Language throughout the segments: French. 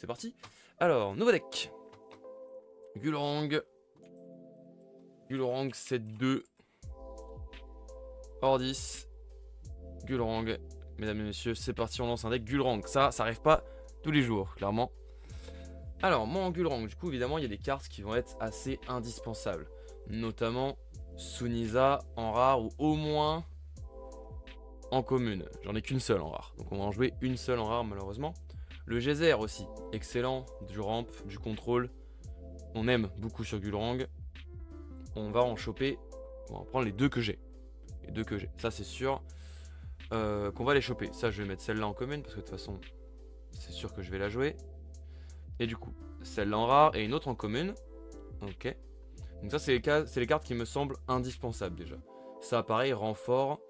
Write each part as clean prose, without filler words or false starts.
c'est parti. Alors, nouveau deck. Gulrang. Gulrang 7-2. Ordis. Gulrang. Mesdames et messieurs, c'est parti, on lance un deck Gulrang. Ça arrive pas tous les jours, clairement. Alors, moi en Gulrang, du coup, évidemment, il y a des cartes qui vont être assez indispensables. Notamment Sunisa en rare ou au moins en commune. J'en ai qu'une seule en rare. Donc on va en jouer une seule en rare, malheureusement. Le Geyser aussi, excellent. Du ramp, du contrôle. On aime beaucoup sur Gulrang. On va en choper. On va prendre les deux que j'ai. Les deux que j'ai. Ça, c'est sûr qu'on va les choper. Ça, je vais mettre celle-là en commune parce que de toute façon, c'est sûr que je vais la jouer. Et du coup, celle-là en rare et une autre en commune. Ok. Donc ça, c'est les cartes qui me semblent indispensables déjà. Ça, pareil, renfort.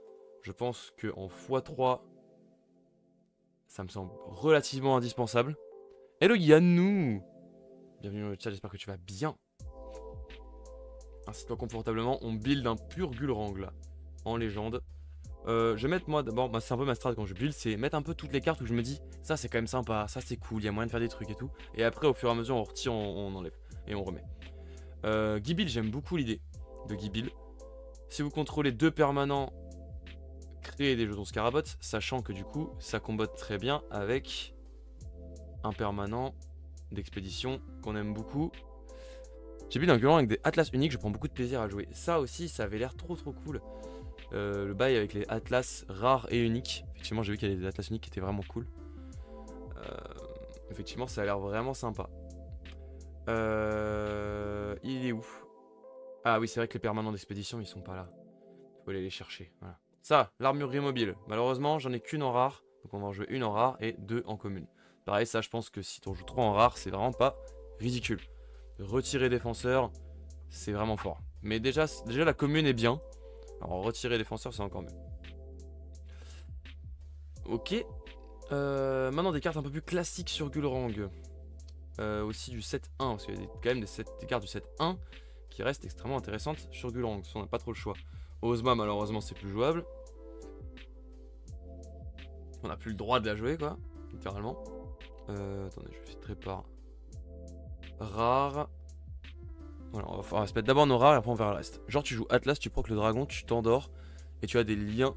Je pense qu'en x3, ça me semble relativement indispensable. Hello Yannou! Bienvenue dans le chat, j'espère que tu vas bien. Assieds-toi confortablement, on build un pur Gulrang là, en légende. Je vais mettre moi d'abord, c'est un peu ma strat quand je build, c'est mettre un peu toutes les cartes où je me dis ça c'est quand même sympa, ça c'est cool, il y a moyen de faire des trucs et tout. Et après au fur et à mesure on retire, on enlève et on remet. Gibil, j'aime beaucoup l'idée de Gibil. Si vous contrôlez deux permanents, créez des jetons Scarabot, sachant que du coup ça combotte très bien avec un permanent d'expédition qu'on aime beaucoup. J'ai build un Gulrang avec des Atlas uniques, je prends beaucoup de plaisir à jouer. Ça aussi, ça avait l'air trop cool. Le bail avec les Atlas rares et uniques. Effectivement, j'ai vu qu'il y avait des Atlas uniques qui étaient vraiment cool. Effectivement, ça a l'air vraiment sympa. Il est où? Ah oui, c'est vrai que les permanents d'expédition, ils sont pas là. Il faut aller les chercher. Voilà. Ça, l'armurerie mobile. Malheureusement, j'en ai qu'une en rare. Donc on va en jouer une en rare et deux en commune. Pareil, ça, je pense que si t'en joues trois en rare, c'est vraiment pas ridicule. Retirer défenseur, c'est vraiment fort. Mais déjà la commune est bien. Alors retirer défenseur, c'est encore mieux. Ok. Maintenant des cartes un peu plus classiques sur Gulrang. Aussi du 7-1, parce qu'il y a quand même des cartes du 7-1 qui restent extrêmement intéressantes sur Gulrang, parce qu'on n'a pas trop le choix. Ozma, malheureusement, c'est plus jouable. On n'a plus le droit de la jouer, quoi, littéralement. Attendez, je filtrer par rare. Voilà, on va se mettre d'abord nos rares et après on verra le reste. Genre, tu joues Atlas, tu procs le dragon, tu t'endors et tu as des liens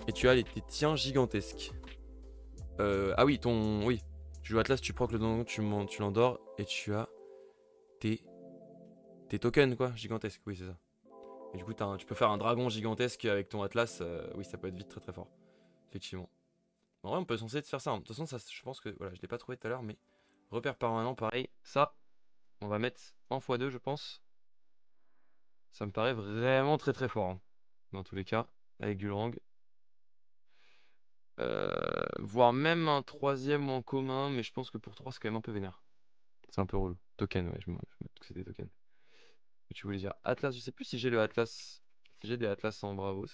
et tu as tes tiens gigantesques. Ah oui, oui. Tu joues Atlas, tu procs le dragon, tu l'endors et tu as tes tokens, quoi, gigantesques. Oui, c'est ça. Et du coup, tu peux faire un dragon gigantesque avec ton Atlas. Oui, ça peut être vite très fort. Effectivement. En vrai, on peut censé faire ça. De toute façon, ça, je pense que voilà, je l'ai pas trouvé tout à l'heure, mais repère permanent, pareil. Ça, on va mettre en x2, je pense. Ça me paraît vraiment très fort. Hein. Dans tous les cas, avec Gulrang. Voire même un troisième en commun, mais je pense que pour 3 c'est quand même un peu vénère. C'est un peu relou. Token, ouais, je vais mettre que c'est des tokens. Et tu voulais dire Atlas, je sais plus si j'ai le Atlas. Si j'ai des Atlas en Bravos.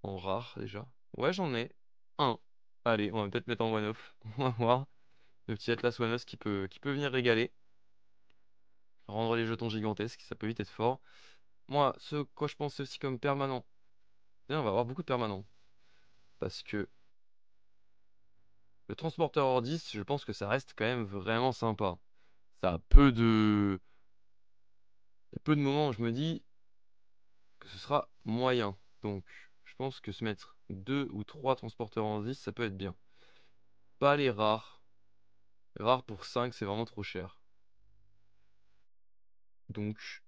En rare déjà. Ouais, j'en ai un. Allez, on va peut-être mettre en one-off. On va voir. Le petit Atlas one-off qui peut venir régaler. Rendre les jetons gigantesques, ça peut vite être fort. Moi, ce quoi je pense aussi comme permanent. D'ailleurs, on va avoir beaucoup de permanents. Parce que le transporteur Ordis, je pense que ça reste quand même vraiment sympa. Ça a peu de moments où je me dis que ce sera moyen. Donc, je pense que se mettre 2 ou 3 transporteurs Ordis, ça peut être bien. Pas les rares. Rares pour 5, c'est vraiment trop cher. Donc,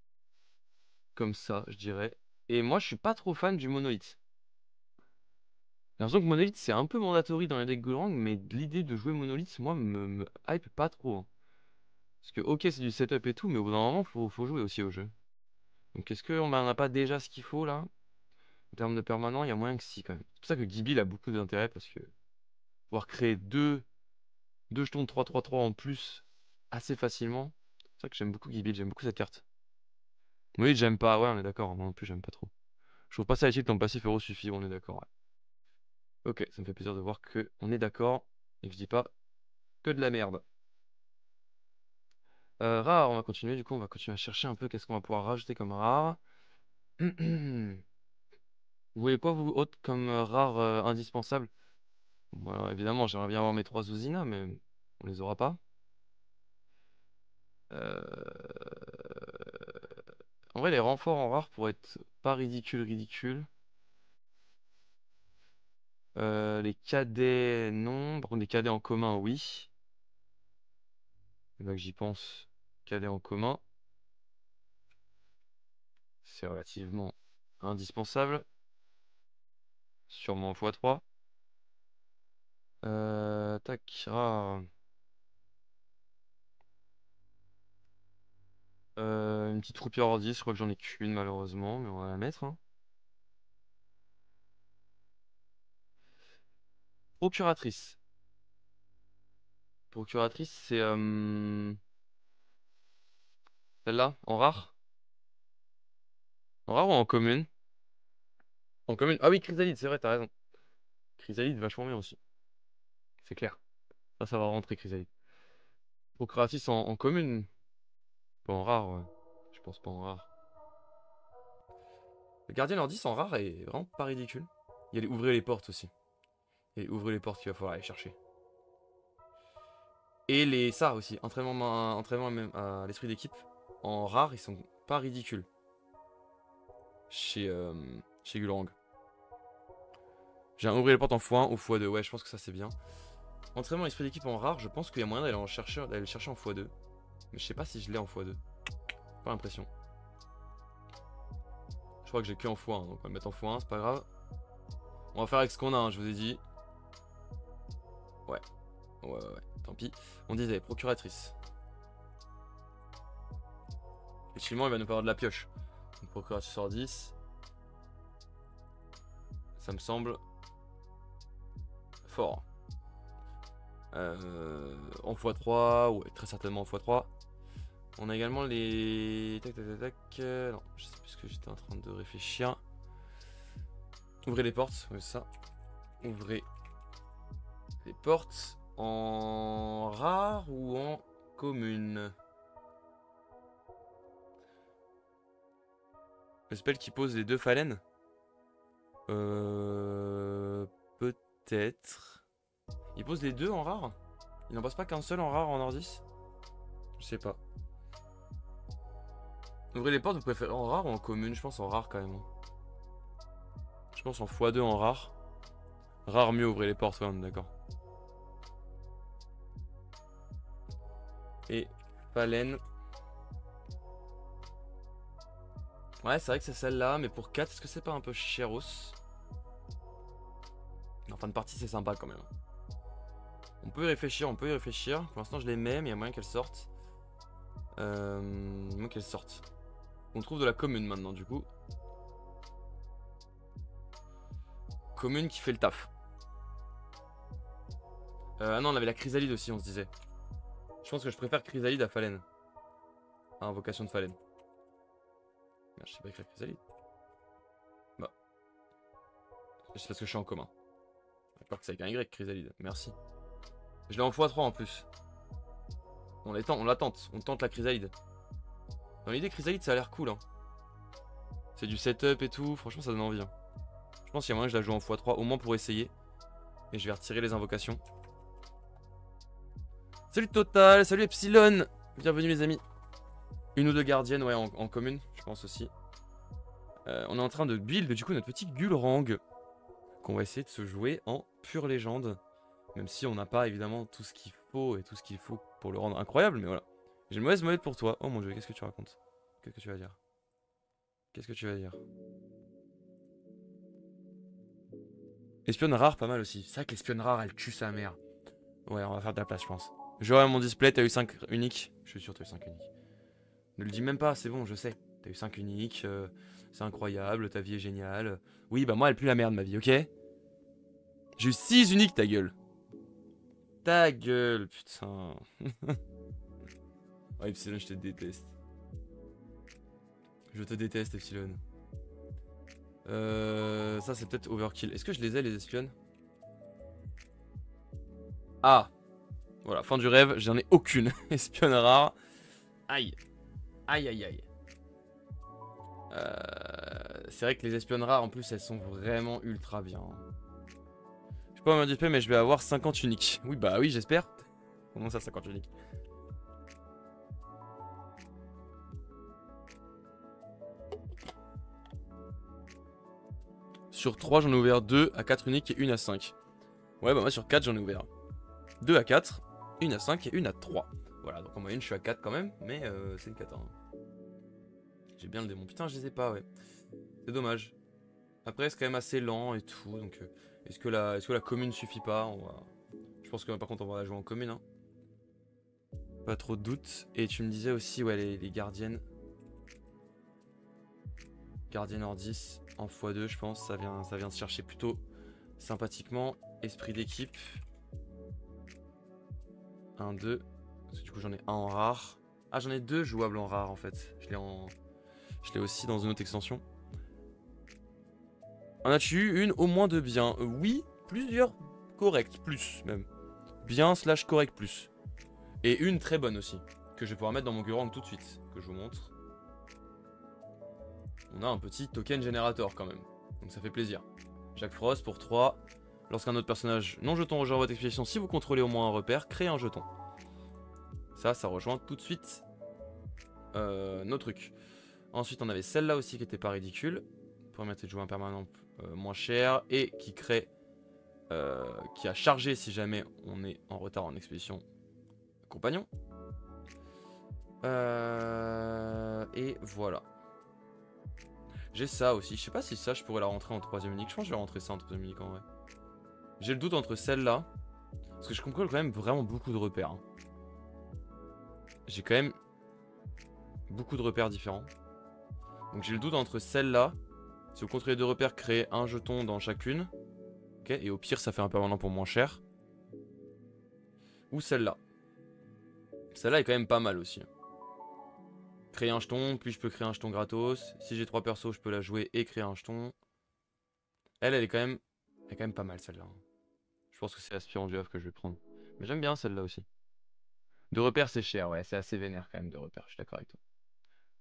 comme ça, je dirais. Et moi, je suis pas trop fan du monolithe. J'ai l'impression que monolithe, c'est un peu mandatory dans les decks Gourang, mais l'idée de jouer monolithe, moi, me hype pas trop. Hein. Parce que, ok, c'est du setup et tout, mais au bout d'un moment, faut jouer aussi au jeu. Donc, est-ce qu'on n'en a pas déjà ce qu'il faut là? En termes de permanent, il y a moyen que si, quand même. C'est pour ça que Gibil a beaucoup d'intérêt, parce que pouvoir créer deux jetons de 3-3-3 en plus assez facilement. C'est pour ça que j'aime beaucoup Gibil, j'aime beaucoup cette carte. Oui, j'aime pas, ouais, on est d'accord, moi non plus, j'aime pas trop. Je trouve pas ça utile, ton passif héros suffit, on est d'accord. Ouais. Ok, ça me fait plaisir de voir que on est d'accord et que je dis pas que de la merde. Rare, on va continuer, du coup, on va continuer à chercher un peu qu'est-ce qu'on va pouvoir rajouter comme rare. Vous voulez quoi, vous, autre comme rare indispensable? Bon, alors, évidemment, j'aimerais bien avoir mes 3 Zuzina, mais On les aura pas. En vrai, les renforts en rare pourraient être pas ridicules. Les cadets, non. Par contre, les cadets en commun, oui. Là que j'y pense, cadets en commun, c'est relativement indispensable. Sûrement x3. Tac. Une petite roupière hors 10, je crois que j'en ai qu'une malheureusement, mais on va la mettre. Hein. Procuratrice. Procuratrice, c'est celle-là, en rare? En rare ou en commune? En commune. Ah oui, Chrysalide, c'est vrai, t'as raison. Chrysalide, vachement bien aussi. C'est clair. Ça va rentrer, Chrysalide. Procuratrice en commune. Pas en rare, ouais. Je pense pas en rare. Le gardien hors 10 en rare est vraiment pas ridicule. Il y a les ouvrir les portes aussi. Et ouvrir les portes qu'il va falloir aller chercher. Et les ça aussi, entraînement même à l'esprit d'équipe. En rare, ils sont pas ridicules. Chez Gulrang. J'ai un ouvrir les portes en x1 ou x2. Ouais, je pense que ça c'est bien. Entraînement esprit d'équipe en rare, je pense qu'il y a moyen d'aller le chercher en x2. Mais je sais pas si je l'ai en x2. Pas l'impression. Je crois que j'ai que en x1, donc on va le mettre en x1, c'est pas grave. On va faire avec ce qu'on a, hein, je vous ai dit. Ouais. Ouais. Tant pis. On disait procuratrice. Effectivement, il va nous falloir de la pioche. Donc, procuratrice hors 10. Ça me semble fort. En x3, ouais, très certainement en x3. On a également les... Tac. Non, je sais plus ce que j'étais en train de réfléchir. Ouvrez les portes, ouais, ça. Ouvrez les portes en rare ou en commune. Le spell qui pose les deux phalènes. Peut-être. Il pose les deux en rare? Il n'en pose pas qu'un seul en rare en Ordis? Je sais pas. Ouvrez les portes, vous préférez en rare ou en commune? Je pense en rare quand même. Je pense en x2 en rare. Rare mieux, ouvrez les portes, ouais, on est d'accord. Et phalène. Ouais, c'est vrai que c'est celle-là, mais pour 4, est-ce que c'est pas un peu chéros? En fin de partie, c'est sympa quand même. On peut y réfléchir. Pour l'instant, je les mets, mais il y a moyen qu'elles sortent. On trouve de la commune maintenant, du coup. Commune qui fait le taf. Ah non, on avait la chrysalide aussi, on se disait. Je pense que je préfère chrysalide à phalène. À invocation de phalène. Merde, je sais pas écrire chrysalide. Bah. C'est parce que je suis en commun. J'espère que c'est avec un Y, chrysalide. Merci. Je l'ai en x3 en plus. On la tente. On tente la chrysalide. Dans l'idée, chrysalide, ça a l'air cool. Hein. C'est du setup et tout. Franchement, ça donne envie. Hein. Je pense qu'il y a moyen que je la joue en x3, au moins pour essayer. Et je vais retirer les invocations. Salut Total, salut Epsilon. Bienvenue mes amis. Une ou deux gardiennes, ouais, en commune, je pense aussi. On est en train de build du coup notre petit Gulrang. Qu'on va essayer de se jouer en pure légende. Même si on n'a pas évidemment tout ce qu'il faut et tout ce qu'il faut pour le rendre incroyable, mais voilà. J'ai une mauvaise molette pour toi. Oh mon dieu, qu'est-ce que tu racontes? Qu'est-ce que tu vas dire? Qu'est-ce que tu vas dire? Espionne rare, pas mal aussi. C'est vrai que l'espionne rare, elle tue sa mère. Ouais, on va faire de la place, je pense. J'aurai mon display, t'as eu 5 uniques. Je suis sûr que t'as eu 5 uniques. Ne le dis même pas, c'est bon, je sais. T'as eu 5 uniques, c'est incroyable, ta vie est géniale. Oui, bah moi, elle pue la merde, ma vie, ok? J'ai eu 6 uniques, ta gueule. Ta gueule, putain. Ouais, Epsilon, je te déteste. Je te déteste, Epsilon. Ça, c'est peut-être overkill. Est-ce que je les ai, les espionnes? Ah! Voilà, fin du rêve, j'en ai aucune. Espionne rare. Aïe. Aïe. C'est vrai que les espionnes rares, en plus, elles sont vraiment ultra bien. Je peux pas m'en dire, mais je vais avoir 50 uniques. Oui, bah oui, j'espère. Comment ça, 50 uniques? Sur 3, j'en ai ouvert 2 à 4 uniques et une à 5. Ouais, bah moi sur 4, j'en ai ouvert 2 à 4, une à 5 et une à 3. Voilà, donc en moyenne, je suis à 4 quand même, mais c'est une 4. Hein. J'ai bien le démon. Putain, je les ai pas, ouais. C'est dommage. Après, c'est quand même assez lent et tout, donc est-ce que la commune suffit pas? Je pense que par contre, on va la jouer en commune. Hein. Pas trop de doutes. Et tu me disais aussi, ouais, les gardiennes. Gardienne hors 10 en x2, je pense. Ça vient se chercher plutôt sympathiquement. Esprit d'équipe. 1, 2. Parce que du coup, j'en ai un en rare. Ah, j'en ai 2 jouables en rare en fait. Je l'ai aussi dans une autre extension. En as-tu eu une au moins de bien? Oui, plusieurs correctes, plus même. Bien slash correct plus. Et une très bonne aussi. Que je vais pouvoir mettre dans mon Gurang tout de suite. Que je vous montre. On a un petit token générateur quand même. Donc ça fait plaisir. Jack Frost pour 3. Lorsqu'un autre personnage non jeton rejoint votre expédition, si vous contrôlez au moins un repère, créez un jeton. Ça rejoint tout de suite nos trucs. Ensuite, on avait celle-là aussi qui était pas ridicule. Pour permettre de jouer un permanent moins cher. Et qui crée... qui a chargé si jamais on est en retard en expédition compagnon. Et voilà. J'ai ça aussi. Je sais pas si ça, je pourrais la rentrer en 3ème unique. Je pense que je vais rentrer ça en 3ème unique en vrai. J'ai le doute entre celle-là. Parce que je contrôle quand même vraiment beaucoup de repères. Hein. J'ai quand même beaucoup de repères différents. Donc j'ai le doute entre celle-là. Si vous contrôlez 2 repères, créez un jeton dans chacune. Ok, et au pire, ça fait un permanent pour moins cher. Ou celle-là. Celle-là est quand même pas mal aussi. Créer un jeton, puis je peux créer un jeton gratos. Si j'ai 3 persos, je peux la jouer et créer un jeton. Elle est quand même pas mal celle-là. Je pense que c'est l'aspirant du Havre que je vais prendre. Mais j'aime bien celle-là aussi. De repères, c'est cher, ouais, c'est assez vénère quand même de repères, je suis d'accord avec toi.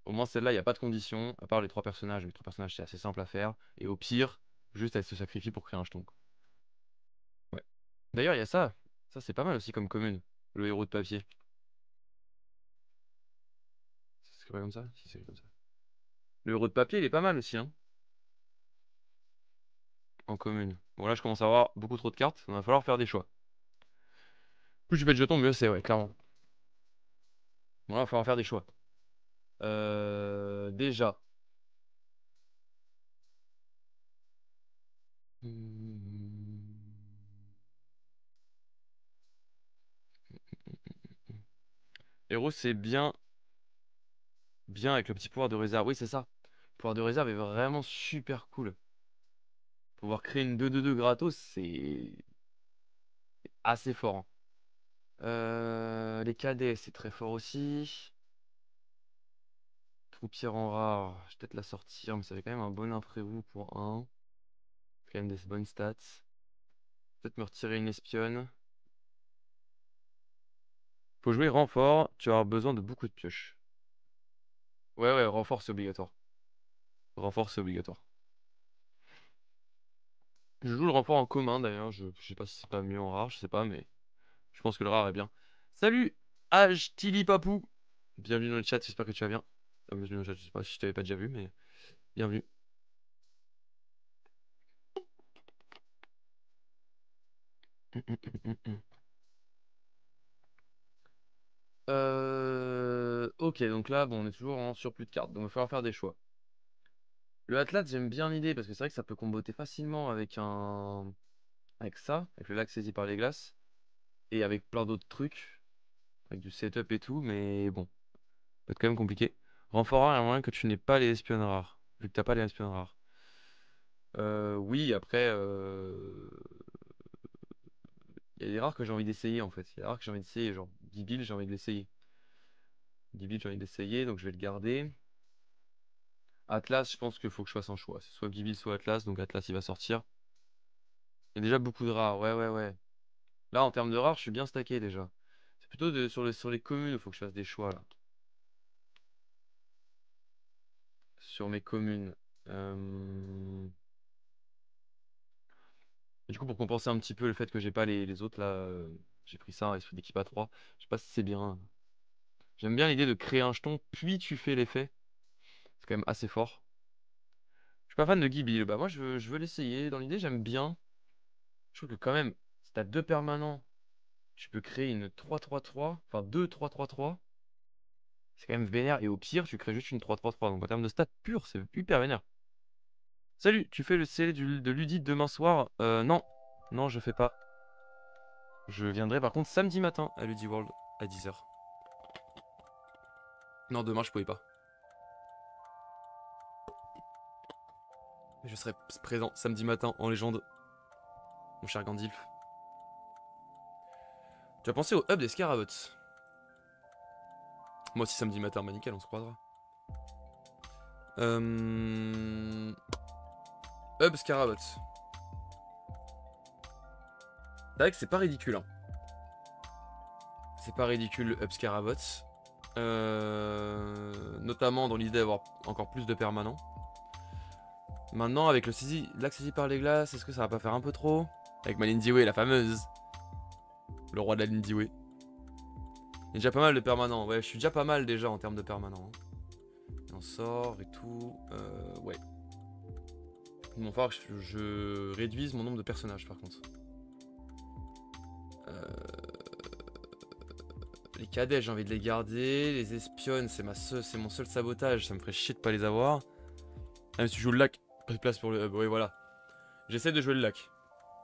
Au moins celle-là, il n'y a pas de conditions, à part les 3 personnages. Les 3 personnages, c'est assez simple à faire. Et au pire, juste elle se sacrifie pour créer un jeton. Ouais. D'ailleurs, il y a ça. Ça, c'est pas mal aussi comme commune. Le héros de papier. C'est pas comme ça? Si, c'est comme ça. Le héros de papier, il est pas mal aussi, hein. En commune. Bon, là, je commence à avoir beaucoup trop de cartes. Il va falloir faire des choix. Plus je fais de jetons, mieux c'est, ouais, clairement. Bon, là, il va falloir faire des choix. Déjà. Héros, c'est bien, bien avec le petit pouvoir de réserve. Oui, c'est ça. Le pouvoir de réserve est vraiment super cool. Pouvoir créer une 2-2-2 gratos, c'est assez fort. Hein. Les cadets, c'est très fort aussi. Troupière en rare, je vais peut-être la sortir, mais ça fait quand même un bon imprévu pour 1. Quand même des bonnes stats. Peut-être me retirer une espionne. Faut jouer renfort, tu vas avoir besoin de beaucoup de pioches. Ouais, ouais, renfort c'est obligatoire. Renfort c'est obligatoire. Je joue le renfort en commun d'ailleurs, je sais pas si c'est pas mieux en rare, je sais pas, mais je pense que le rare est bien. Salut, Tili Papou. Bienvenue dans le chat, j'espère que tu vas bien. Bienvenue dans le chat, je sais pas si je t'avais pas déjà vu, mais bienvenue. Ok, donc là, bon, on est toujours en surplus de cartes, donc il va falloir faire des choix. Le Atlas, j'aime bien l'idée parce que c'est vrai que ça peut comboter facilement avec avec ça, avec le lac saisi par les glaces, et avec plein d'autres trucs, avec du setup et tout, mais bon, ça peut être quand même compliqué. Renfort rare, il y a moyen que tu n'aies pas les espionnes rares, vu que t'as pas les espionnes rares. Oui, après, il y a des rares que j'ai envie d'essayer en fait. Il y a des rares que j'ai envie d'essayer, genre Gibil, j'ai envie de l'essayer. Gibil, j'ai envie d'essayer, donc je vais le garder. Atlas, je pense qu'il faut que je fasse un choix. C'est soit Gibil, soit Atlas, donc Atlas il va sortir. Il y a déjà beaucoup de rares, ouais, ouais, ouais. Là, en termes de rares, je suis bien stacké déjà. C'est plutôt sur les communes, il faut que je fasse des choix là. Sur mes communes. Du coup, pour compenser un petit peu le fait que j'ai pas les autres là. J'ai pris ça, esprit d'équipe à 3. Je sais pas si c'est bien. J'aime bien l'idée de créer un jeton, puis tu fais l'effet. C'est quand même assez fort. Je suis pas fan de Gibil. Bah moi je veux l'essayer. Dans l'idée j'aime bien. Je trouve que quand même, si t'as deux permanents, tu peux créer une 3-3-3. Enfin deux 3-3-3. C'est quand même vénère. Et au pire, tu crées juste une 3-3-3. Donc en termes de stats purs, c'est hyper vénère. Salut, tu fais le CL de Ludite demain soir? Non. Non, je fais pas. Je viendrai par contre samedi matin à Ludie World à 10h. Non, demain je pouvais pas. Mais je serai présent samedi matin en légende. Mon cher Gandilf. Tu as pensé au hub des Scarabots? Moi aussi samedi matin, bah nickel, on se croisera. Hub Scarabots. C'est vrai que c'est pas ridicule. Hein. C'est pas ridicule le Hub Scarabots. Notamment dans l'idée d'avoir encore plus de permanents. Maintenant, avec l'axe saisi par les glaces, est-ce que ça va pas faire un peu trop? Avec ma Lindy Way, la fameuse. Le roi de la Lindy Way. Il y a déjà pas mal de permanents. Ouais, je suis déjà pas mal déjà en termes de permanents. Hein. On sort et tout. Ouais. Il va falloir que je réduise mon nombre de personnages par contre. Les cadets, j'ai envie de les garder. Les espionnes, c'est mon seul sabotage. Ça me ferait chier de pas les avoir. Ah, même si je joue le lac, pas de place pour le hub. Oui, voilà. J'essaie de jouer le lac.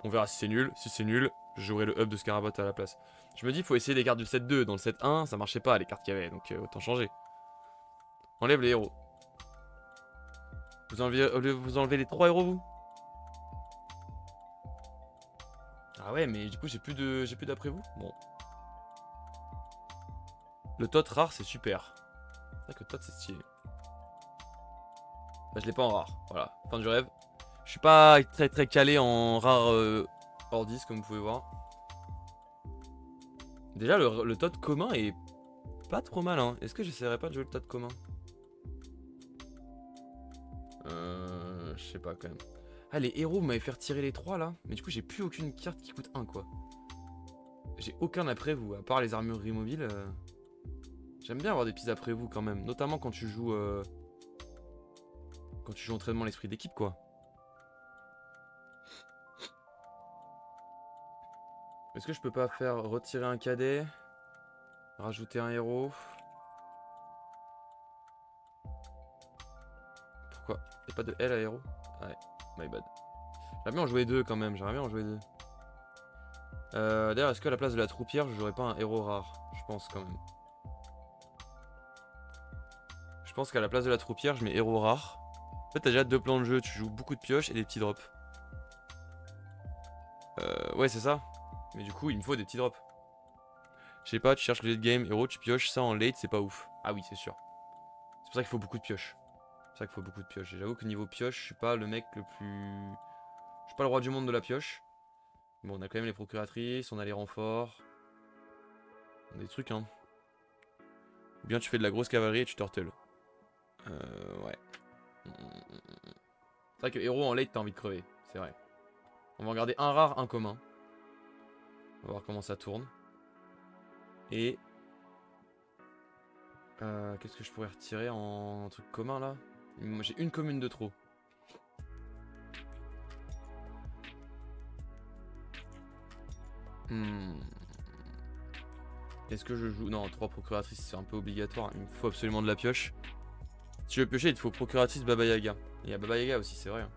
On verra si c'est nul. Si c'est nul, je jouerai le hub de Scarabot à la place. Je me dis, faut essayer les cartes du set 2. Dans le set 1, ça marchait pas les cartes qu'il y avait. Donc autant changer. Enlève les héros. Vous enlevez les 3 héros, vous? Ah ouais, mais du coup, j'ai plus d'après vous. Bon. Le tot rare, c'est super. C'est vrai que le tot, c'est stylé. Bah, je l'ai pas en rare. Voilà, fin du rêve. Je suis pas très calé en rare hors 10, comme vous pouvez voir. Déjà, le tot commun est pas trop mal. Hein. Est-ce que j'essaierai pas de jouer le tot commun? Je sais pas quand même. Ah, les héros, vous m'avez fait retirer les 3 là. Mais du coup, j'ai plus aucune carte qui coûte 1 quoi. J'ai aucun après vous, à part les armureries mobiles. J'aime bien avoir des petits après vous quand même. Notamment quand tu joues. Quand tu joues entraînement l'esprit d'équipe quoi. Est-ce que je peux pas faire retirer un cadet? Rajouter un héros? Pourquoi? Y'a pas de L à héros? Ouais, my bad. J'aimerais bien en jouer 2 quand même, j'aimerais bien en jouer 2. D'ailleurs, est-ce qu'à la place de la troupière, je jouerais pas un héros rare? Je pense quand même. Je pense qu'à la place de la troupière, je mets héros rare. En fait, t'as déjà 2 plans de jeu, tu joues beaucoup de pioches et des petits drops. Ouais, c'est ça. Mais du coup, il me faut des petits drops. Je sais pas, tu cherches le late game, héros, tu pioches, ça en late, c'est pas ouf. Ah oui, c'est sûr. C'est pour ça qu'il faut beaucoup de pioches. C'est pour ça qu'il faut beaucoup de pioches. Et j'avoue que niveau pioche, je suis pas le mec le plus... Je suis pas le roi du monde de la pioche. Bon, on a quand même les procuratrices, on a les renforts. On a des trucs, hein. Ou bien tu fais de la grosse cavalerie et tu turtle. Ouais. C'est vrai que héros en late, t'as envie de crever. C'est vrai. On va en garder un rare, un commun. On va voir comment ça tourne. Et... qu'est-ce que je pourrais retirer en truc commun, là? Moi, j'ai une commune de trop. Est-ce que je joue... Non, 3 procuratrices, c'est un peu obligatoire. Il me faut absolument de la pioche. Si tu veux piocher, il te faut procuratrice Baba Yaga. Il y a Baba Yaga aussi, c'est vrai. Hein.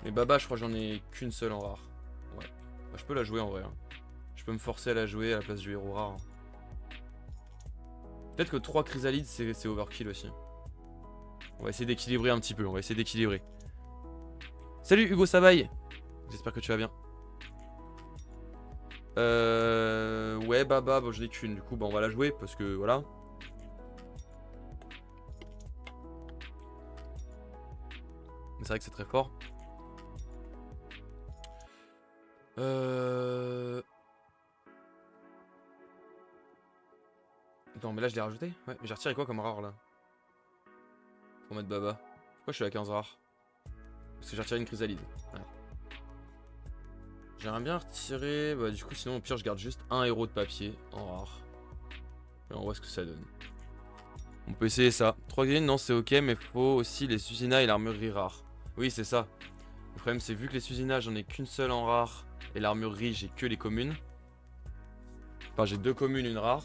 Mais Baba, je crois que j'en ai qu'une seule en rare. Ouais. Bah, je peux la jouer en vrai. Hein. Je peux me forcer à la jouer à la place du héros rare. Hein. Peut-être que 3 chrysalides, c'est overkill aussi. On va essayer d'équilibrer un petit peu. On va essayer d'équilibrer. Salut Hugo Sabaye. J'espère que tu vas bien. Ouais, Baba, bon, je n'ai qu'une. Du coup, bah, on va la jouer parce que voilà. Mais c'est vrai que c'est très fort. Attends, mais là je l'ai rajouté? Ouais, mais j'ai retiré quoi comme rare là? Pour mettre Baba. Pourquoi je suis à 15 rares? Parce que j'ai retiré une chrysalide. Ouais. J'aimerais bien retirer... Bah du coup sinon au pire je garde juste un héros de papier en rare. Et on voit ce que ça donne. On peut essayer ça. 3 green, non c'est ok, mais faut aussi les Susina et l'armurerie rare. Oui c'est ça. Le problème c'est vu que les Susina j'en ai qu'une seule en rare et l'armurerie j'ai que les communes. Enfin j'ai 2 communes, une rare.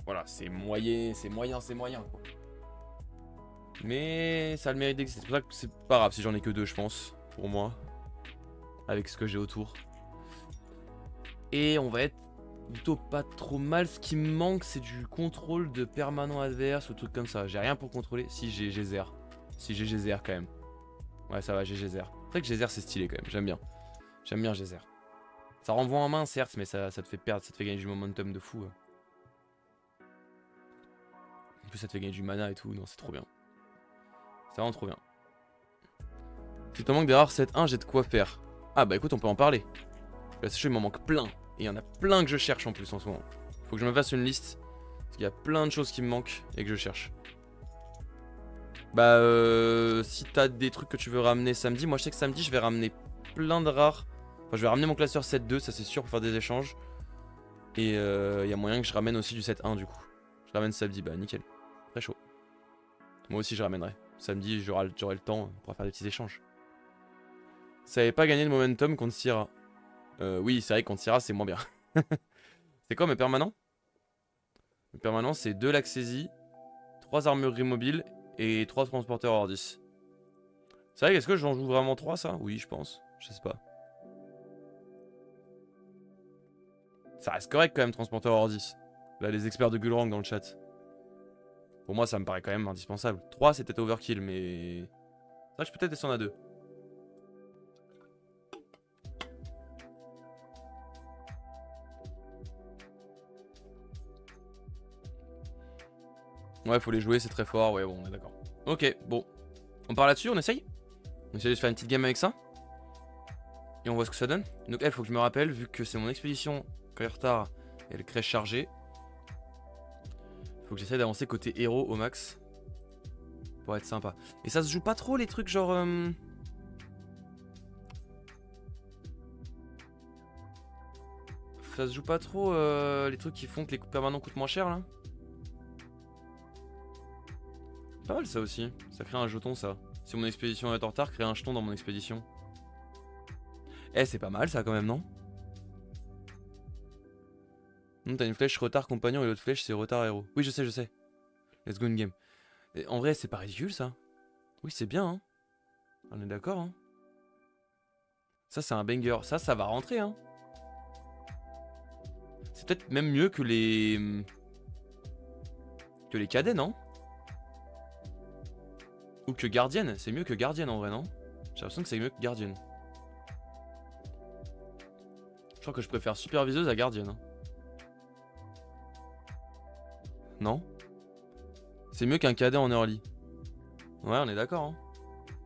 Voilà, c'est moyen, quoi. Mais ça a le mérite d'exister. C'est pour ça que c'est pas grave si j'en ai que 2 je pense, pour moi. Avec ce que j'ai autour. Et on va être plutôt pas trop mal. Ce qui me manque c'est du contrôle de permanent adverse ou trucs comme ça. J'ai rien pour contrôler. Si j'ai Geyser. Si j'ai Geyser quand même. Ouais ça va, j'ai Geyser. C'est vrai que Geyser c'est stylé quand même, j'aime bien. J'aime bien Geyser. Ça renvoie en main certes, mais ça te fait perdre, ça te fait gagner du momentum de fou. En plus ça te fait gagner du mana et tout, non c'est trop bien. C'est vraiment trop bien. Si t'en manques des rares 7-1, j'ai de quoi faire. Ah bah écoute on peut en parler. Là c'est chaud, il m'en manque plein. Et il y en a plein que je cherche en plus en ce moment. Faut que je me fasse une liste. Parce qu'il y a plein de choses qui me manquent et que je cherche. Bah si t'as des trucs que tu veux ramener samedi, moi je sais que samedi je vais ramener plein de rares. Enfin je vais ramener mon classeur 7-2, ça c'est sûr pour faire des échanges. Et il y a moyen que je ramène aussi du 7-1 du coup. Je ramène samedi, bah nickel. Très chaud. Moi aussi je ramènerai. Samedi j'aurai le temps pour faire des petits échanges. Ça avait pas gagné de momentum contre Syrah. Oui c'est vrai que contre Syrah c'est moins bien. C'est quoi mes permanents? Mes permanents c'est 2 Laxésie, 3 armureries mobiles et 3 transporteurs hors 10. C'est vrai, est-ce que j'en joue vraiment 3 ça? Oui je pense, je sais pas. Ça reste correct quand même transporteur hors 10. Là les experts de Gulrang dans le chat. Pour moi ça me paraît quand même indispensable. 3 c'est peut-être overkill mais... C'est vrai que je peux peut-être descendre à 2. Ouais faut les jouer c'est très fort, ouais bon on est d'accord. Ok bon, on part là-dessus, on essaye? On essaye de se faire une petite game avec ça. Et on voit ce que ça donne. Donc elle faut que je me rappelle, vu que c'est mon expédition quand il est en retard et elle crée chargée. Faut que j'essaie d'avancer côté héros au max. Pour être sympa. Et ça se joue pas trop les trucs genre... Ça se joue pas trop les trucs qui font que les coups permanents coûtent moins cher là. Pas mal ça aussi. Ça crée un jeton ça. Si mon expédition est en retard, créer un jeton dans mon expédition. Eh c'est pas mal ça quand même non? Non t'as une flèche retard compagnon et l'autre flèche c'est retard héros. Oui je sais je sais. Let's go in game. Et en vrai c'est pas ridicule ça. Oui c'est bien hein. On est d'accord hein. Ça c'est un banger. Ça va rentrer hein. C'est peut-être même mieux que les... Que les cadets non? Ou que gardienne. C'est mieux que gardienne en vrai non? J'ai l'impression que c'est mieux que gardienne. Je crois que je préfère superviseuse à gardienne hein. Non? C'est mieux qu'un cadet en early. Ouais, on est d'accord. Hein.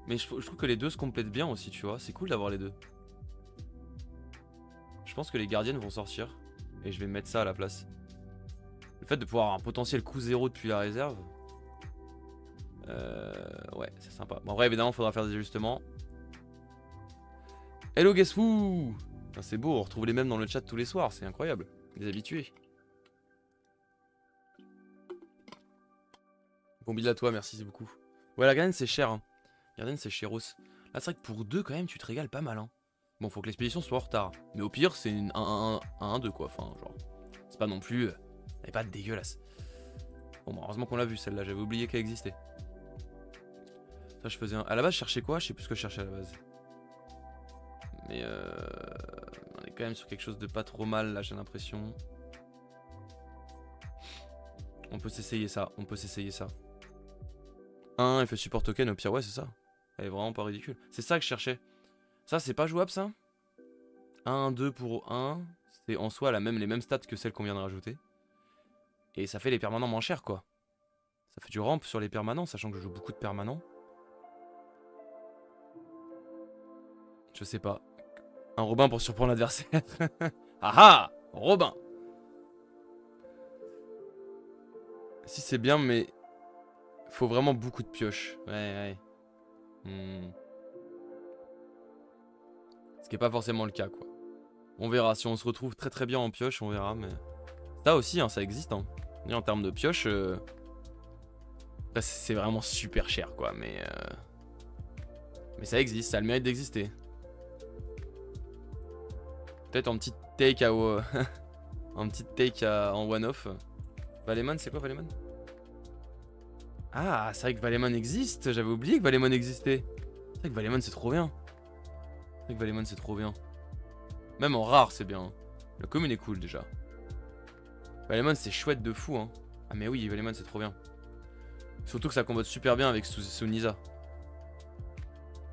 Mais je trouve que les deux se complètent bien aussi, tu vois. C'est cool d'avoir les deux. Je pense que les gardiennes vont sortir. Et je vais mettre ça à la place. Le fait de pouvoir avoir un potentiel coup 0 depuis la réserve. Ouais, c'est sympa. Bon, en vrai, évidemment, il faudra faire des ajustements. Hello, guess who? C'est beau, on retrouve les mêmes dans le chat tous les soirs. C'est incroyable. Des habitués. Bon build à toi, merci beaucoup. Ouais, la gardienne c'est cher. Hein. La gardienne c'est chéros. Là, c'est vrai que pour 2, quand même, tu te régales pas mal. Hein. Bon, faut que l'expédition soit en retard. Mais au pire, c'est un 1-2 quoi. Enfin, genre, c'est pas non plus. Elle est pas dégueulasse. Bon, bah, heureusement qu'on l'a vu celle-là. J'avais oublié qu'elle existait. Ça, je faisais un. À la base, je cherchais quoi? Je sais plus ce que je cherchais à la base. Mais on est quand même sur quelque chose de pas trop mal là, j'ai l'impression. On peut s'essayer ça. On peut s'essayer ça. 1, elle fait support token, au pire, ouais, c'est ça. Elle est vraiment pas ridicule. C'est ça que je cherchais. Ça, c'est pas jouable, ça 1, 2 pour 1. C'est en soi les mêmes stats que celles qu'on vient de rajouter. Et ça fait les permanents moins chers, quoi. Ça fait du ramp sur les permanents, sachant que je joue beaucoup de permanents. Je sais pas. Un Robin pour surprendre l'adversaire. Ah ah Robin. Si c'est bien, mais... Faut vraiment beaucoup de pioches. Ouais, ouais. Ce qui est pas forcément le cas, quoi. On verra, si on se retrouve très très bien en pioche, on verra, mais... Ça aussi, hein, ça existe, hein. Et en termes de pioche, c'est vraiment super cher, quoi, mais ça existe, ça a le mérite d'exister. Peut-être en petite take à... en petite take en one-off. Valemon, c'est quoi Valemon? Ah, c'est vrai que Valemon existe, j'avais oublié que Valemon existait. C'est vrai que Valemon c'est trop bien. C'est vrai que Valemon c'est trop bien. Même en rare c'est bien. La commune est cool déjà. Valemon c'est chouette de fou hein. Ah mais oui, Valemon c'est trop bien. Surtout que ça combote super bien avec Sunisa.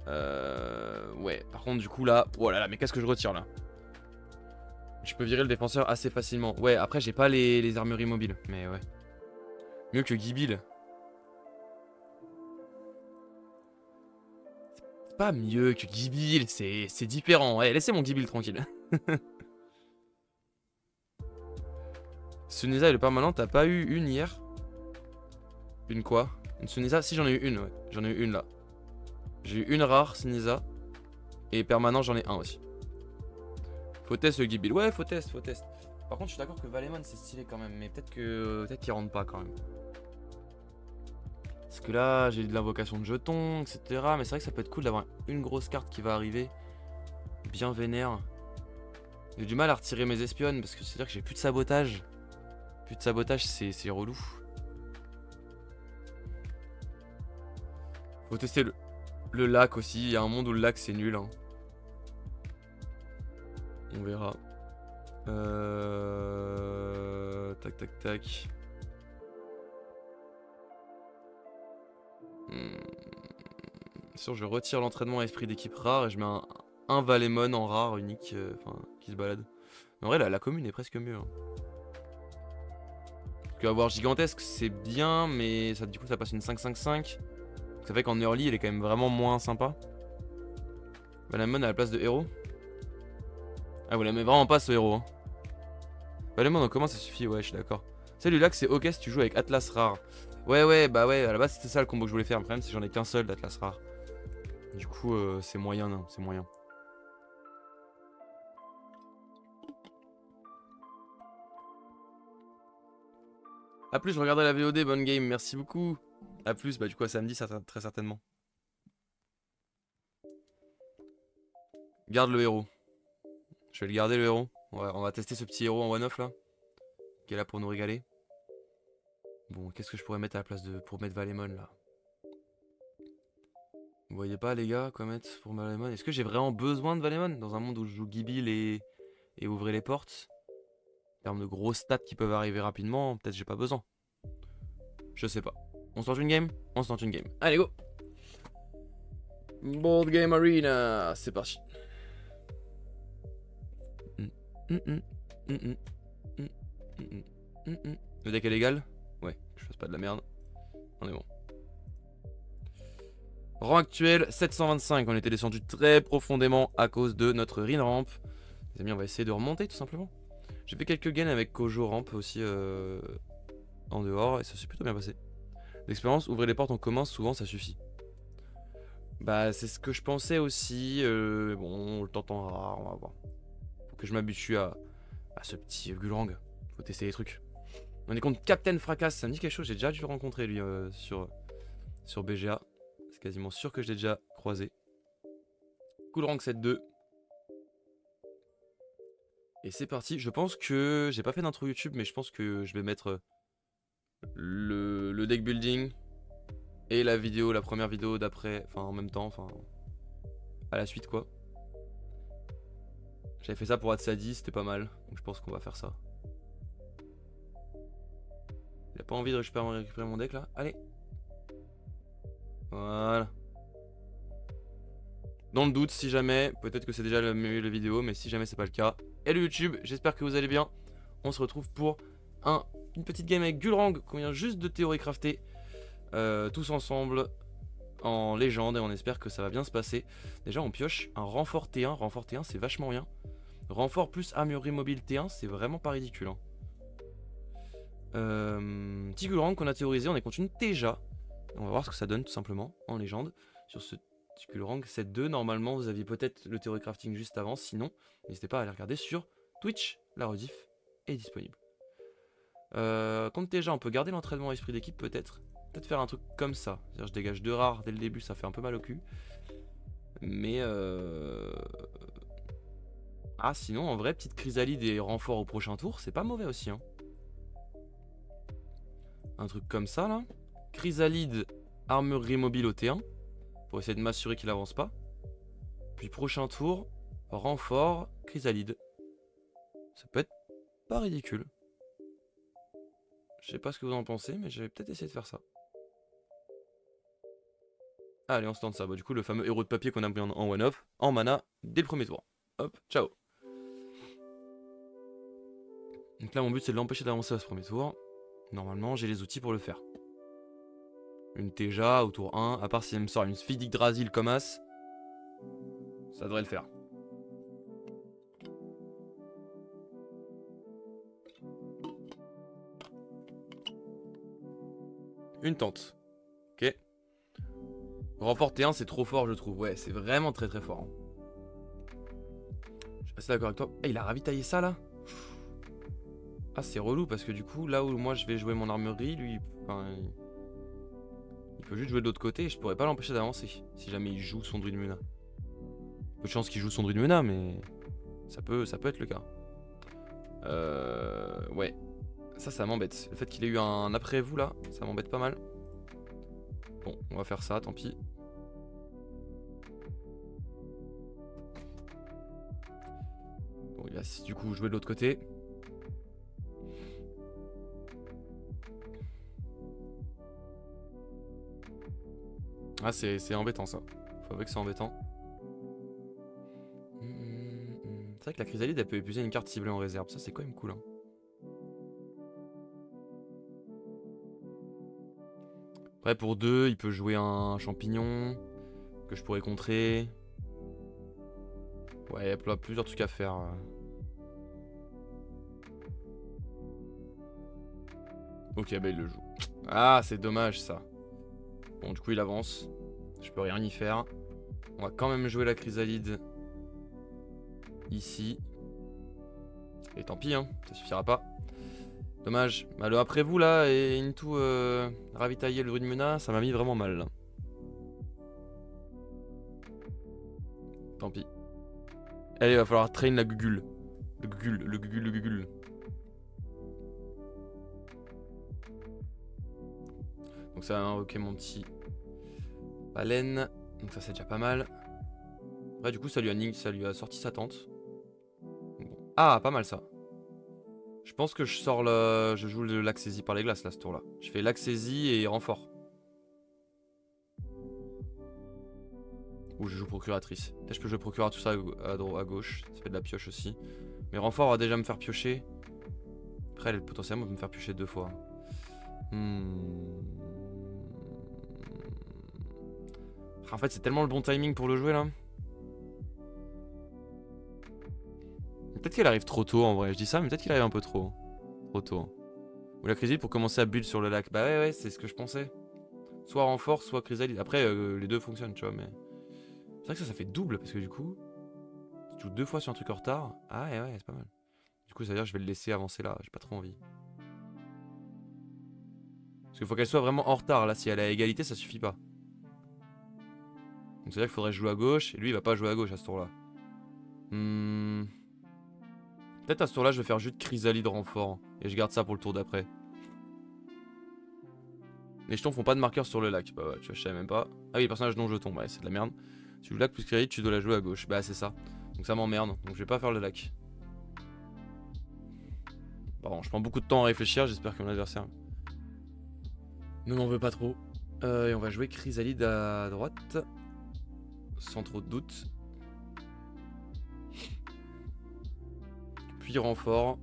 Ouais, par contre du coup là... Oh là là, mais qu'est-ce que je retire là? Je peux virer le défenseur assez facilement. Ouais, après j'ai pas les armureries mobiles, mais ouais. Mieux que Gibil. C'est pas mieux que Gibil, c'est différent. Ouais, laissez mon Gibil tranquille. Sunisa et le permanent, t'as pas eu une hier? Une quoi? Une Sunisa? Si j'en ai eu une, ouais. J'en ai eu une là. J'ai eu une rare Sunisa. Et permanent, j'en ai un aussi. Faut test le Gibil. Ouais, faut test, faut test. Par contre, je suis d'accord que Valemon c'est stylé quand même. Mais peut-être qu'il rentre pas quand même. Parce que là, j'ai de l'invocation de jetons, etc. Mais c'est vrai que ça peut être cool d'avoir une grosse carte qui va arriver. Bien vénère. J'ai du mal à retirer mes espionnes parce que c'est-à-dire que j'ai plus de sabotage. Plus de sabotage, c'est relou. Faut tester le lac aussi. Il y a un monde où le lac c'est nul. Hein. On verra. Tac tac tac. Sûr, je retire l'entraînement à esprit d'équipe rare et je mets un Valemon en rare unique qui se balade. En vrai, la commune est presque mieux. Hein. Parce qu'avoir gigantesque, c'est bien, mais ça, du coup, ça passe une 5-5-5. Ça fait qu'en early, elle est quand même vraiment moins sympa. Valemon à la place de héros. Ah, vous la mettez vraiment pas ce héros. Hein. Valemon en commun, ça suffit, ouais, je suis d'accord. Salut, là, c'est ok si tu joues avec Atlas rare. Ouais, bah ouais, à la base, c'était ça le combo que je voulais faire. Le problème, c'est que j'en ai qu'un seul d'Atlas rare. Du coup, c'est moyen, non, c'est moyen. A plus, je regardais la VOD, bonne game, merci beaucoup. A plus, bah du coup à samedi, très certainement. Garde le héros. Je vais le garder le héros. On va tester ce petit héros en one-off là. Qui est là pour nous régaler. Bon, qu'est-ce que je pourrais mettre à la place pour mettre Valemon là? Vous voyez pas les gars, quoi mettre pour Valemon? Est-ce que j'ai vraiment besoin de Valemon dans un monde où je joue Gibil et ouvrir les portes? En termes de gros stats qui peuvent arriver rapidement, peut-être j'ai pas besoin. Je sais pas. On se tente une game? On se tente une game. Allez, go! Board Game Arena, c'est parti. Le deck est légal? Ouais, je fasse pas de la merde. On est bon. Rang actuel 725, on était descendu très profondément à cause de notre Rin Ramp. Les amis, on va essayer de remonter tout simplement. J'ai fait quelques gains avec Kojo Ramp aussi en dehors et ça s'est plutôt bien passé. L'expérience, ouvrir les portes en commun, souvent ça suffit. Bah c'est ce que je pensais aussi, bon on le tente en rare, on va voir. Faut que je m'habitue à ce petit Gulrang, faut tester les trucs. On est contre Captain Fracas, ça me dit quelque chose, j'ai déjà dû le rencontrer lui sur BGA. C'est quasiment sûr que je l'ai déjà croisé. Gulrang 7-2. Et c'est parti, je pense que j'ai pas fait d'intro YouTube mais je pense que je vais mettre le deck building et la vidéo, la première vidéo d'après, enfin en même temps, enfin à la suite quoi. J'avais fait ça pour Atsadi, c'était pas mal, donc je pense qu'on va faire ça. Il a pas envie de récupérer mon deck là? Allez. Voilà. Dans le doute, si jamais, peut-être que c'est déjà la vidéo, mais si jamais c'est pas le cas. Hello YouTube, j'espère que vous allez bien. On se retrouve pour une petite game avec Gulrang qu'on vient juste de théorie crafter. Tous ensemble en légende et on espère que ça va bien se passer. Déjà on pioche un renfort T1, renfort T1 c'est vachement bien. Renfort plus armurerie mobile T1 c'est vraiment pas ridicule. Hein. Petit Gulrang qu'on a théorisé, on est contre une Teja. On va voir ce que ça donne tout simplement en légende sur ce du Gulrang 7-2. Normalement, vous aviez peut-être le Theory Crafting juste avant. Sinon, n'hésitez pas à aller regarder sur Twitch. La rediff est disponible. Contre déjà, on peut garder l'entraînement esprit d'équipe peut-être. Peut-être faire un truc comme ça. C'est-à-dire, je dégage 2 rares dès le début, ça fait un peu mal au cul. Mais ah, sinon, en vrai, petite chrysalide et renfort au prochain tour, c'est pas mauvais aussi. Hein. Un truc comme ça, là. Chrysalide, armurerie mobile au T1. Pour essayer de m'assurer qu'il avance pas. Puis prochain tour, renfort, chrysalide. Ça peut être pas ridicule. Je sais pas ce que vous en pensez, mais j'avais peut-être essayé de faire ça. Allez, on se tente ça. Bah, du coup, le fameux héros de papier qu'on a pris en one-off, en mana, dès le premier tour. Hop, ciao. Donc là, mon but, c'est de l'empêcher d'avancer à ce premier tour. Normalement, j'ai les outils pour le faire. Une Teja au tour 1, à part si elle me sort une Sphic Yggdrasil comme as. Ça devrait le faire. Une tente. Ok. Renfort T1, c'est trop fort, je trouve. Ouais, c'est vraiment très très fort. Hein. Je suis assez d'accord avec toi. Eh, il a ravitaillé ça là. Ah, c'est relou parce que du coup, là où moi je vais jouer mon armurerie, lui, enfin, il peut juste jouer de l'autre côté et je pourrais pas l'empêcher d'avancer. Si jamais il joue son Druid Muna. Peu de chance qu'il joue son Druid Muna, mais ça peut être le cas. Ouais. Ça m'embête. Le fait qu'il ait eu un après vous là, ça m'embête pas mal. Bon, on va faire ça, tant pis. Bon, il va du coup jouer de l'autre côté. Ah, c'est embêtant ça. Faut avouer que c'est embêtant. C'est vrai que la chrysalide elle peut épuiser une carte ciblée en réserve. Ça, c'est quand même cool. Hein. Après, pour 2, il peut jouer un champignon que je pourrais contrer. Ouais, il y a plusieurs trucs à faire. Ok, bah il le joue. Ah, c'est dommage ça. Bon, du coup, il avance. Je peux rien y faire. On va quand même jouer la chrysalide ici. Et tant pis, hein, ça suffira pas. Dommage. Bah, le après vous là et into ravitailler le Druid Muna, ça m'a mis vraiment mal là. Tant pis. Allez, il va falloir train la gugule. Le gugule. Donc ça va invoquer mon petit baleine. Donc ça c'est déjà pas mal. Ouais, du coup ça lui a sorti sa tente. Bon. Ah, pas mal ça. Je pense que je joue le lac saisie par les glaces là ce tour là. Je fais lac saisie et renfort. Ou je joue procuratrice. Peut-être je peux jouer procuratrice tout ça à gauche. Ça fait de la pioche aussi. Mais renfort va déjà me faire piocher. Après elle potentiellement me faire piocher 2 fois. En fait c'est tellement le bon timing pour le jouer là. Peut-être qu'elle arrive trop tôt en vrai, je dis ça, mais peut-être qu'il arrive un peu trop. Trop tôt. Ou la chrysalide pour commencer à build sur le lac. Bah ouais, c'est ce que je pensais. Soit renfort, soit chrysalide. Après, les deux fonctionnent, tu vois, mais... C'est vrai que ça fait double, parce que du coup... Si tu joues 2 fois sur un truc en retard... Ah ouais, c'est pas mal. Du coup, ça veut dire que je vais le laisser avancer là, j'ai pas trop envie. Parce qu'il faut qu'elle soit vraiment en retard, là, si elle est à égalité, ça suffit pas. Donc ça veut dire qu'il faudrait jouer à gauche, et lui, il va pas jouer à gauche à ce tour-là. Peut-être à ce tour-là, je vais faire juste chrysalide renfort. Et je garde ça pour le tour d'après. Les jetons font pas de marqueur sur le lac. Bah ouais, tu vois, je savais même pas. Ah oui, personnage non jeton, ouais, c'est de la merde. Si tu joues lac plus chrysalide, tu dois la jouer à gauche. Bah c'est ça. Donc ça m'emmerde. Donc je vais pas faire le lac. Bon, je prends beaucoup de temps à réfléchir. J'espère que mon adversaire ne m'en veut pas trop. Et on va jouer chrysalide à droite. Sans trop de doute. Puis renfort.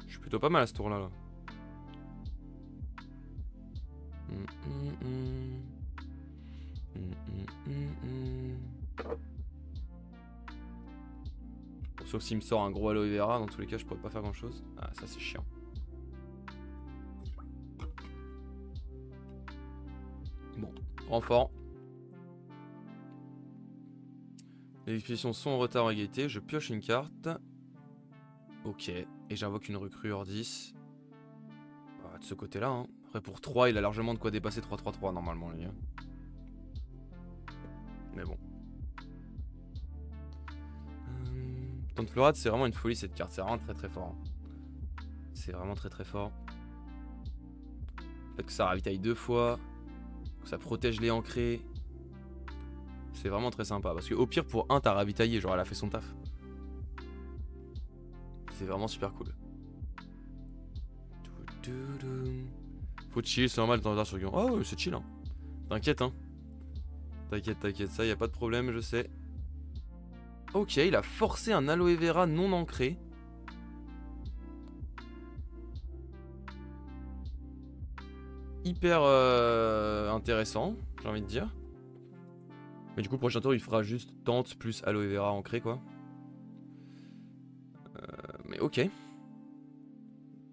Je suis plutôt pas mal à ce tour-là. Là. Sauf s'il me sort un gros aloe vera, dans tous les cas je pourrais pas faire grand chose. Ah ça c'est chiant. Renfort. Les expéditions sont en retard en égalité. Je pioche une carte. Ok. Et j'invoque une recrue hors 10. Bah, de ce côté-là. Hein. Après, pour 3, il a largement de quoi dépasser 3-3-3 normalement, les gars. Mais bon. Tante Fleurade, c'est vraiment une folie cette carte. C'est vraiment très très fort. C'est vraiment très très fort. Le fait que ça ravitaille 2 fois. Que ça protège les ancrés. C'est vraiment très sympa. Parce que au pire, pour 1, t'as ravitaillé. Genre, elle a fait son taf. C'est vraiment super cool. Faut chill, c'est normal, t'en as sur Guillaume. Oh, ouais, c'est chill. Hein. T'inquiète, hein. T'inquiète, ça, y a pas de problème, je sais. Ok, il a forcé un aloe vera non ancré. Hyper intéressant, j'ai envie de dire. Mais du coup, prochain tour, il fera juste tente plus aloe vera ancré, quoi. Mais ok.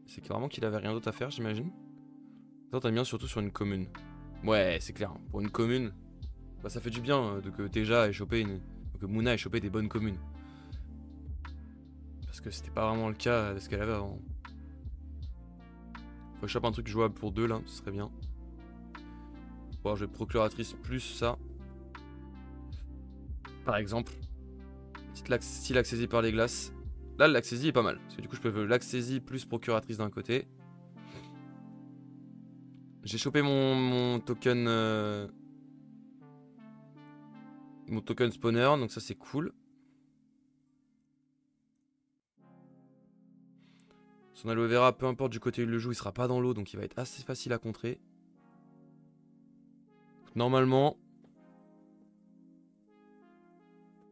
C'est clairement qu'il avait rien d'autre à faire, j'imagine. Ça, t'as bien surtout sur une commune. Ouais, c'est clair. Pour une commune, bah, ça fait du bien de que Teja ait chopé que Mouna ait chopé des bonnes communes. Parce que c'était pas vraiment le cas de ce qu'elle avait avant. Faut que je chope un truc jouable pour 2 là, ce serait bien. Bon, je vais procuratrice plus ça. Par exemple. Si l'accésie par les glaces. Là, l'accésie est pas mal. Parce que du coup, je peux l'accésie plus procuratrice d'un côté. J'ai chopé mon token. Mon token spawner, donc ça c'est cool. Son aloe vera, peu importe du côté où il le joue, il sera pas dans l'eau, donc il va être assez facile à contrer. Normalement,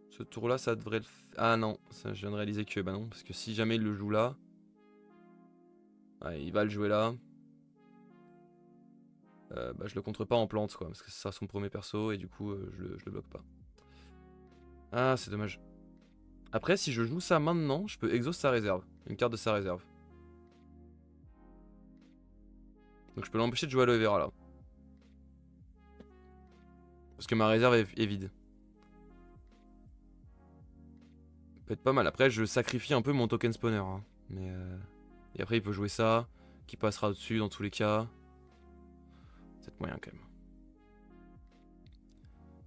ce tour-là, ça devrait le... Ah non, ça, je viens de réaliser que bah non, parce que si jamais il le joue là... Ouais, il va le jouer là. Bah je le contre pas en plante, quoi, parce que c'est ça son premier perso, et du coup, je le bloque pas. Ah, c'est dommage. Après, si je joue ça maintenant, je peux exhaust sa réserve. Une carte de sa réserve. Donc je peux l'empêcher de jouer à aloe vera là. Parce que ma réserve est vide. Peut être pas mal. Après, je sacrifie un peu mon token spawner. Hein. Mais et après, il peut jouer ça. Qui passera au-dessus dans tous les cas. C'est peut-être moyen quand même.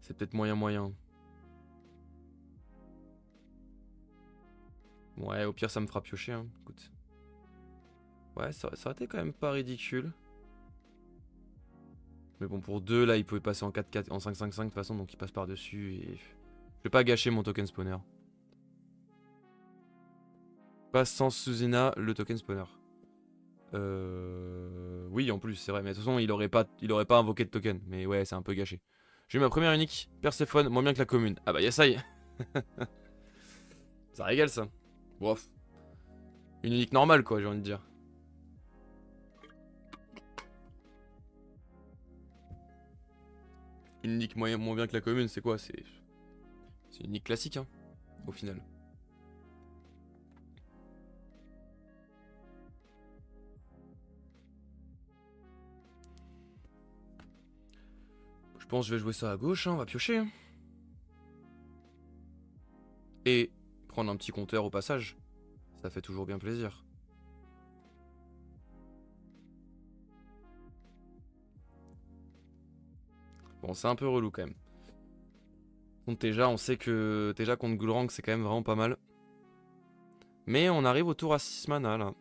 C'est peut-être moyen. Ouais, au pire, ça me fera piocher. Hein. Écoute. Ouais, ça aurait été quand même pas ridicule. Mais bon, pour 2, là, il pouvait passer en 4-4, en 5-5-5 de toute façon, donc il passe par-dessus. Et... je vais pas gâcher mon token spawner. Pas sans Suzina, le token spawner. Oui, en plus, c'est vrai. Mais de toute façon, il aurait pas invoqué de token. Mais ouais, c'est un peu gâché. J'ai eu ma première unique, Perséphone, moins bien que la commune. Ah bah, y'a ça y est. Ça régale, ça. Bref. Une unique normale, quoi, j'ai envie de dire. Une unique moins bien que la commune, c'est quoi? C'est une unique classique, hein, au final. Je pense que je vais jouer ça à gauche, hein, on va piocher. Hein. Et prendre un petit compteur au passage. Ça fait toujours bien plaisir. Bon, c'est un peu relou quand même. Contre Teja, on sait que Teja contre Gulrang, c'est quand même vraiment pas mal. Mais on arrive au tour à 6 mana là.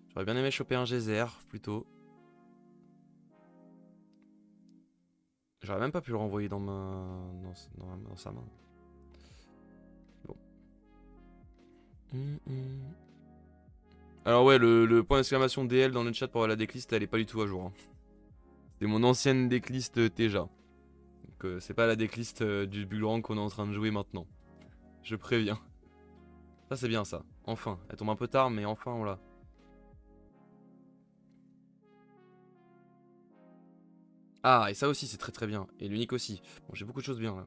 J'aurais bien aimé choper un geyser plutôt. J'aurais même pas pu le renvoyer dans sa main. Bon. Alors ouais, le point d'exclamation DL dans le chat pour la decklist, elle est pas du tout à jour. Hein. C'est mon ancienne decklist Teja. Donc c'est pas la decklist du Gulrang qu'on est en train de jouer maintenant. Je préviens. Ça c'est bien ça. Enfin. Elle tombe un peu tard, mais enfin on l'a. Ah, et ça aussi c'est très très bien. Et l'unique aussi. Bon, j'ai beaucoup de choses bien là.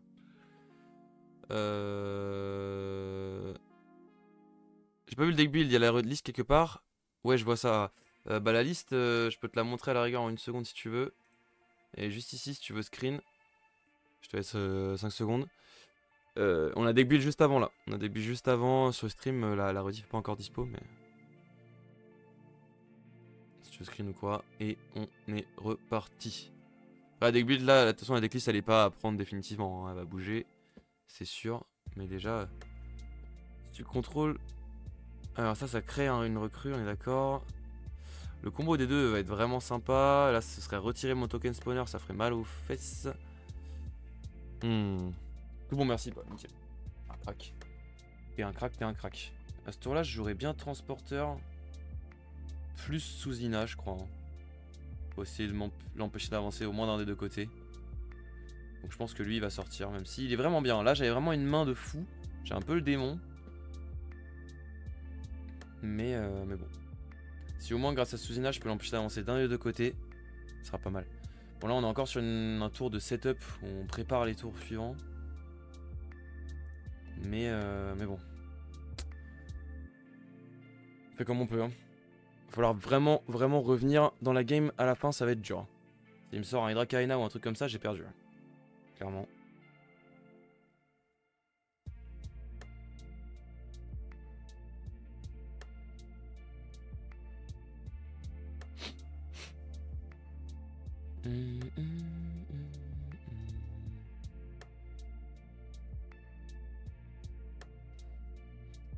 J'ai pas vu le deck build, il y a la liste quelque part. Ouais, je vois ça. Bah la liste, je peux te la montrer à la rigueur en une seconde si tu veux. Et juste ici, si tu veux screen, je te laisse 5 secondes. On a deck build juste avant là. On a deck build juste avant sur le stream. La rediff n'est pas encore dispo, mais. Si tu veux screen ou quoi. Et on est reparti. La deck build là, de toute façon, la decklist elle est pas à prendre définitivement. Hein. Elle va bouger, c'est sûr. Mais déjà, si tu contrôles. Alors, ça crée une recrue, on est d'accord. Le combo des deux va être vraiment sympa. Là, ce serait retirer mon token spawner, ça ferait mal aux fesses. Tout bon, merci, pas nickel. Un crack. Et un crack, t'es un crack. À ce tour-là, je jouerais bien transporteur. Plus Suzina, je crois. Hein. Pour essayer de l'empêcher d'avancer au moins d'un des deux côtés. Donc je pense que lui, il va sortir, même s'il est vraiment bien. Là, j'avais vraiment une main de fou. J'ai un peu le démon. Mais bon. Si au moins, grâce à Suzina, je peux l'empêcher d'avancer d'un des deux côtés, ce sera pas mal. Bon, là, on est encore sur un tour de setup où on prépare les tours suivants. Mais bon. On fait comme on peut. Hein. Il va falloir vraiment revenir dans la game à la fin, ça va être dur. S'il me sort un Hydra Karina ou un truc comme ça, j'ai perdu. Hein. Clairement.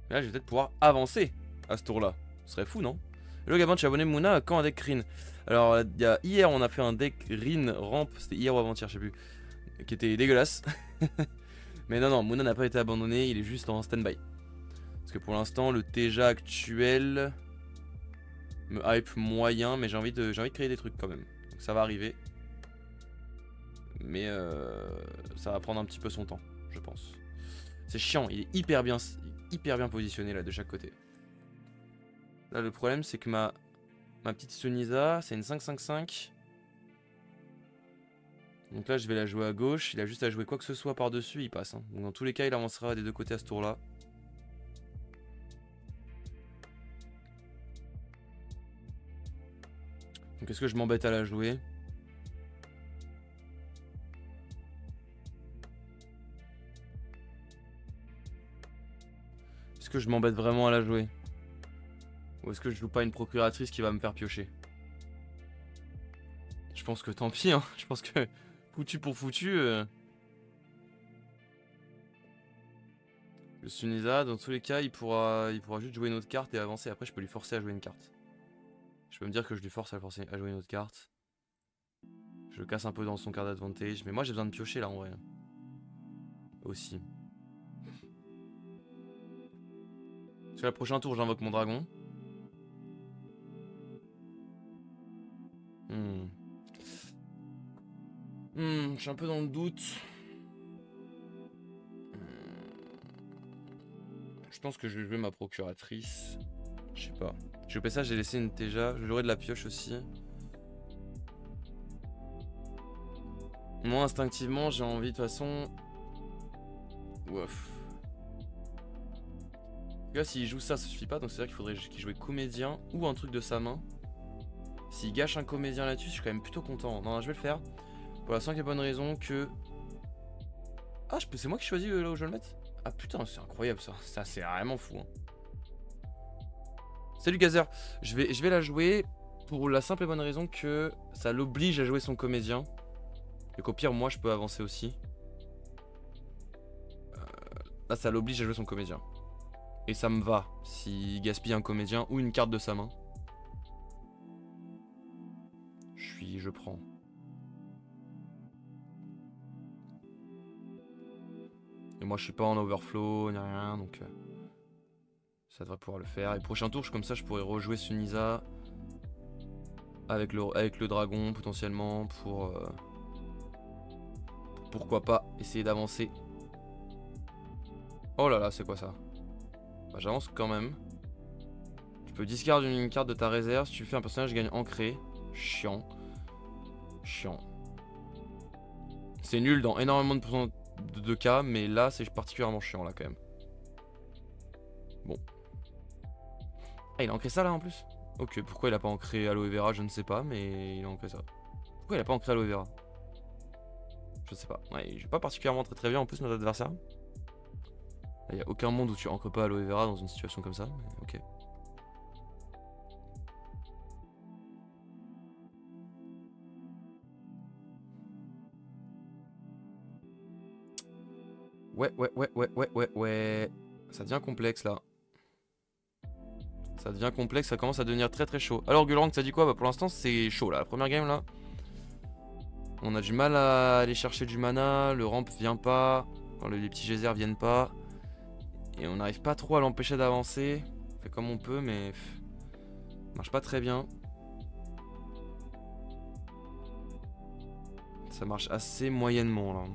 Là, je vais peut-être pouvoir avancer à ce tour-là. Ce serait fou, non? Hello Gabin, tu es abonné Mouna quand un deck Rin? Alors, hier, on a fait un deck Rin ramp. C'était hier ou avant-hier, je sais plus. Qui était dégueulasse. Mais non, Mouna n'a pas été abandonné. Il est juste en stand-by. Parce que pour l'instant, le TJ actuel me hype moyen. Mais j'ai envie de créer des trucs quand même. Donc ça va arriver. Mais ça va prendre un petit peu son temps, je pense. C'est chiant, il est hyper bien positionné là de chaque côté. Là le problème c'est que ma petite Sunisa c'est une 5-5-5. Donc là je vais la jouer à gauche, il a juste à jouer quoi que ce soit par dessus, il passe. Hein. Donc dans tous les cas il avancera des deux côtés à ce tour là. Donc est-ce que je m'embête à la jouer? Est-ce que je m'embête vraiment à la jouer? Ou est-ce que je joue pas une procuratrice qui va me faire piocher? Je pense que tant pis, hein. Je pense que foutu pour foutu. Le Sunisa, dans tous les cas, il pourra juste jouer une autre carte et avancer. Après, je peux lui forcer à jouer une carte. Je peux me dire que je lui force à jouer une autre carte. Je le casse un peu dans son card advantage. Mais moi, j'ai besoin de piocher là en vrai. Aussi. Sur le prochain tour, j'invoque mon dragon. Je suis un peu dans le doute. Je pense que je vais jouer ma procuratrice. Je sais pas. Je vais ça, j'ai laissé une Teja. Je jouerai de la pioche aussi. Moi, instinctivement, j'ai envie de toute façon. Ouf. Là, s'il joue ça, ça suffit pas. Donc, c'est-à-dire qu'il faudrait qu'il joue comédien ou un truc de sa main. S'il gâche un comédien là-dessus, je suis quand même plutôt content. Non, je vais le faire. Pour la simple et bonne raison que. Ah, c'est moi qui choisis là où je vais le mettre? Ah putain, c'est incroyable ça. Ça, c'est vraiment fou. Hein. Salut Gazer. Je vais la jouer pour la simple et bonne raison que ça l'oblige à jouer son comédien. Et qu'au pire, moi, je peux avancer aussi. Là, ça l'oblige à jouer son comédien. Et ça me va s'il gaspille un comédien ou une carte de sa main. Je prends. Et moi, je suis pas en overflow ni rien, donc ça devrait pouvoir le faire. Et prochain tour, comme ça, je pourrais rejouer Sunisa avec le dragon potentiellement pour pourquoi pas essayer d'avancer. Oh là là, c'est quoi ça? Bah, j'avance quand même. Tu peux discard une carte de ta réserve. Si tu fais un personnage, gagne ancré. Chiant. Chiant. C'est nul dans énormément de cas, mais là, c'est particulièrement chiant, là, quand même. Bon. Ah, il a ancré ça, là, en plus? Ok, pourquoi il a pas ancré Aloe Vera, je ne sais pas, mais il a ancré ça. Pourquoi il a pas ancré Aloe Vera? Je sais pas. Ouais, il joue pas particulièrement très bien en plus notre adversaire. Il n'y a aucun monde où tu ancres pas aloe vera dans une situation comme ça. Mais ok. Ouais. Ça devient complexe là. Ça devient complexe, ça commence à devenir très chaud. Alors Gulrang, ça dit quoi? Bah pour l'instant c'est chaud là. La première game là. On a du mal à aller chercher du mana. Le ramp vient pas. Quand les petits geysers viennent pas. Et on n'arrive pas trop à l'empêcher d'avancer. On fait comme on peut mais... ça marche pas très bien. Ça marche assez moyennement là.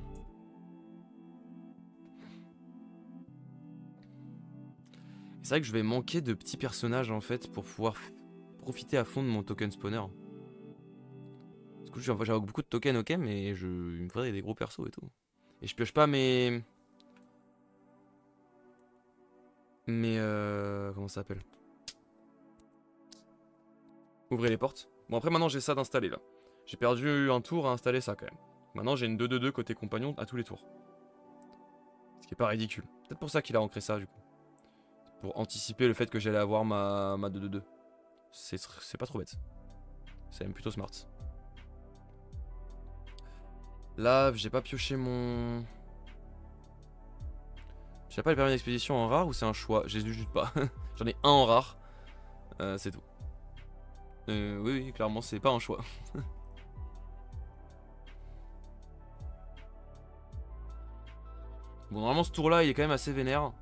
C'est vrai que je vais manquer de petits personnages en fait pour pouvoir profiter à fond de mon token spawner. Parce que j'avais beaucoup de tokens, ok, mais il me faudrait des gros persos et tout. Et je pioche pas mes... comment ça s'appelle? Ouvrez les portes. Bon après maintenant j'ai ça d'installer là. J'ai perdu un tour à installer ça quand même. Maintenant j'ai une 2-2-2 côté compagnon à tous les tours. Ce qui est pas ridicule. Peut-être pour ça qu'il a ancré ça du coup. Pour anticiper le fait que j'allais avoir ma 2-2-2. C'est pas trop bête. C'est même plutôt smart. Là, j'ai pas pioché mon... J'ai pas le permis d'expédition en rare ou c'est un choix? J'ai juste pas. J'en ai un en rare. C'est tout. Oui, clairement, c'est pas un choix. Bon, normalement, ce tour-là, il est quand même assez vénère.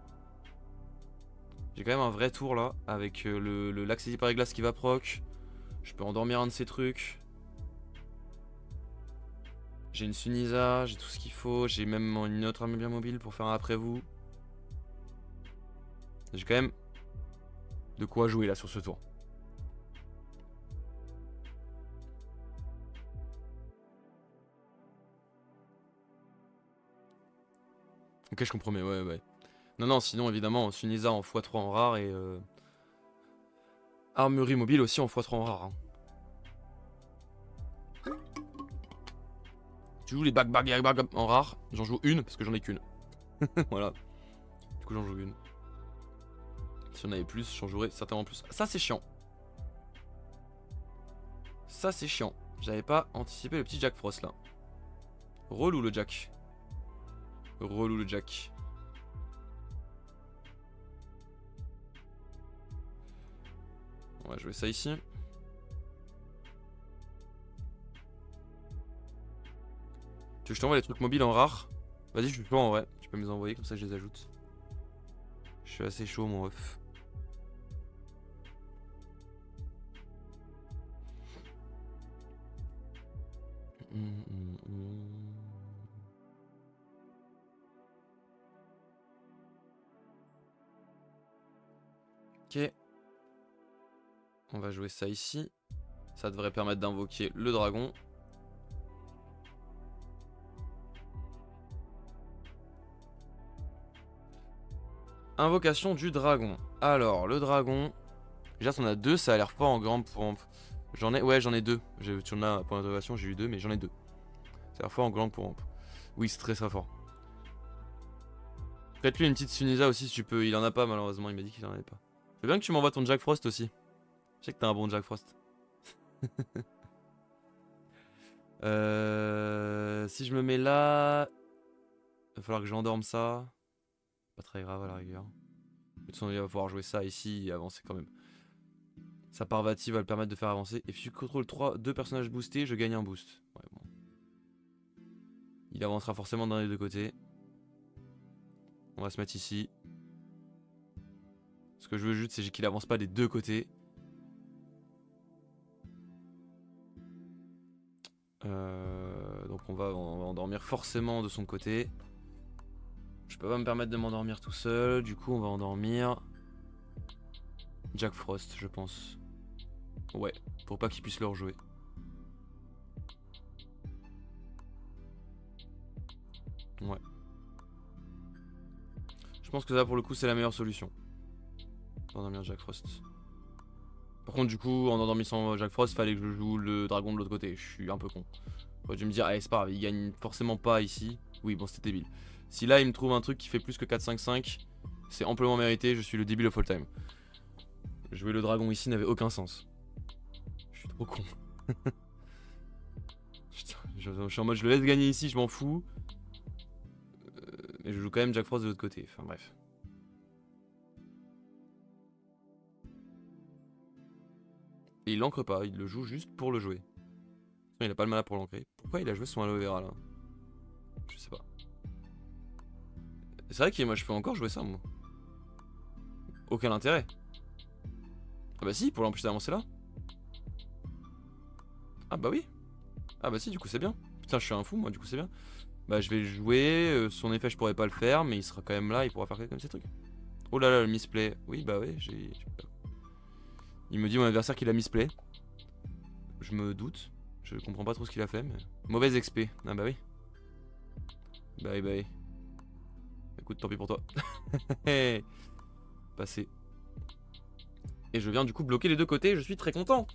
J'ai quand même un vrai tour là, avec l'accès par glace qui va proc. Je peux endormir un de ces trucs. J'ai une Sunisa, j'ai tout ce qu'il faut. J'ai même une autre armée bien mobile pour faire un après vous. J'ai quand même de quoi jouer là sur ce tour. Ok, je comprends, mais ouais. Non, sinon évidemment, Sunisa en x3 en rare et armurerie mobile aussi en x3 en rare. Hein. Tu joues les back en rare, j'en joue une parce que j'en ai qu'une. Voilà. Du coup, j'en joue une. Si j'en avais plus, j'en jouerais certainement plus. Ça, c'est chiant. Ça, c'est chiant. J'avais pas anticipé le petit Jack Frost là. Relou le Jack. Relou le Jack. On va jouer ça ici. Tu veux que je t'envoie les trucs mobiles en rare? Vas-y, je peux en vrai. Tu peux me les envoyer comme ça je les ajoute. Je suis assez chaud mon ref. Ok. On va jouer ça ici. Ça devrait permettre d'invoquer le dragon. Invocation du dragon. Alors, le dragon. Déjà, t'en as deux, ça a l'air fort en grande pompe. J'en ai deux. Tu en as pour l'interrogation, j'ai eu deux, mais j'en ai deux. Ça a l'air fort en grande pompe. Oui, c'est très fort. Prête-lui une petite Sunisa aussi si tu peux. Il en a pas, malheureusement, il m'a dit qu'il en avait pas. C'est bien que tu m'envoies ton Jack Frost aussi. Je sais que t'as un bon Jack Frost. Si je me mets là, il va falloir que j'endorme ça. Pas très grave à la rigueur. De toute façon, il va falloir jouer ça ici et avancer quand même. Sa Parvati va le permettre de faire avancer. Et si je contrôle 2 personnages boostés, je gagne un boost. Ouais, bon. Il avancera forcément dans les deux côtés. On va se mettre ici. Ce que je veux juste, c'est qu'il avance pas des deux côtés. Donc on va endormir forcément de son côté. Je peux pas me permettre de m'endormir tout seul. Du coup on va endormir Jack Frost, je pense. Ouais, pour pas qu'il puisse le rejouer. Ouais. Je pense que ça pour le coup c'est la meilleure solution. Endormir Jack Frost. Par contre du coup en endormissant Jack Frost fallait que je joue le dragon de l'autre côté. Je suis un peu con. J'aurais dû me dire, allez, c'est pas grave, il gagne forcément pas ici. Oui, bon, c'était débile. Si là, il me trouve un truc qui fait plus que 4-5-5, c'est amplement mérité, je suis le débile of all time. Jouer le dragon ici n'avait aucun sens. Je suis trop con. Putain, je suis en mode, je le laisse gagner ici, je m'en fous. Mais je joue quand même Jack Frost de l'autre côté, enfin bref. Et il l'ancre pas, il le joue juste pour le jouer. Il a pas le mana pour l'ancrer. Pourquoi il a joué son aloe vera là? Je sais pas. C'est vrai que moi je peux encore jouer ça moi. Aucun intérêt. Ah bah si, pour l'empêcher d'avancer là. Ah bah oui. Ah bah si, du coup c'est bien. Putain, je suis un fou moi, du coup c'est bien. Bah je vais jouer, son effet je pourrais pas le faire, mais il sera quand même là, il pourra faire comme ces trucs. Oh là là, le misplay. Oui bah oui, j'ai... Il me dit mon adversaire qu'il a misplay. Je me doute. Je comprends pas trop ce qu'il a fait, mais... Mauvaise XP. Ah bah oui. Bah oui, bah oui. Écoute, tant pis pour toi. Passé. Et je viens du coup bloquer les deux côtés, je suis très content.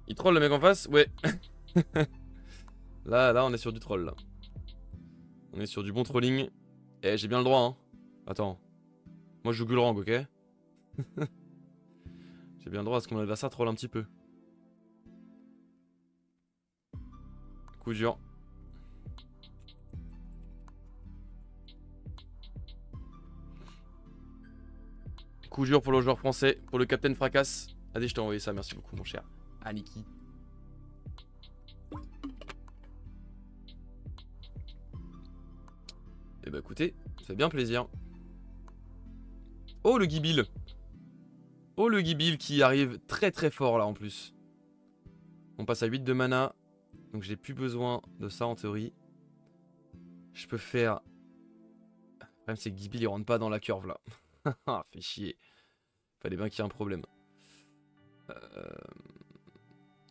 Il troll le mec en face? Ouais. Là, on est sur du troll, là. On est sur du bon trolling. Eh, j'ai bien le droit, hein. Attends. Moi, je joue Gulrang, ok? J'ai bien le droit à ce que mon adversaire troll un petit peu. Coup dur. Coup dur pour le joueur français, pour le Captain Fracasse. Allez, je t'ai envoyé ça, merci beaucoup, mon cher Aniki. Eh bah écoutez, ça fait bien plaisir. Oh le Gibil. Oh le Gibil qui arrive très très fort là en plus. On passe à 8 de mana. Donc j'ai plus besoin de ça en théorie. Je peux faire... Le problème c'est que Gibil il rentre pas dans la curve là. Ah, fait chier. Fallait bien qu'il y ait un problème.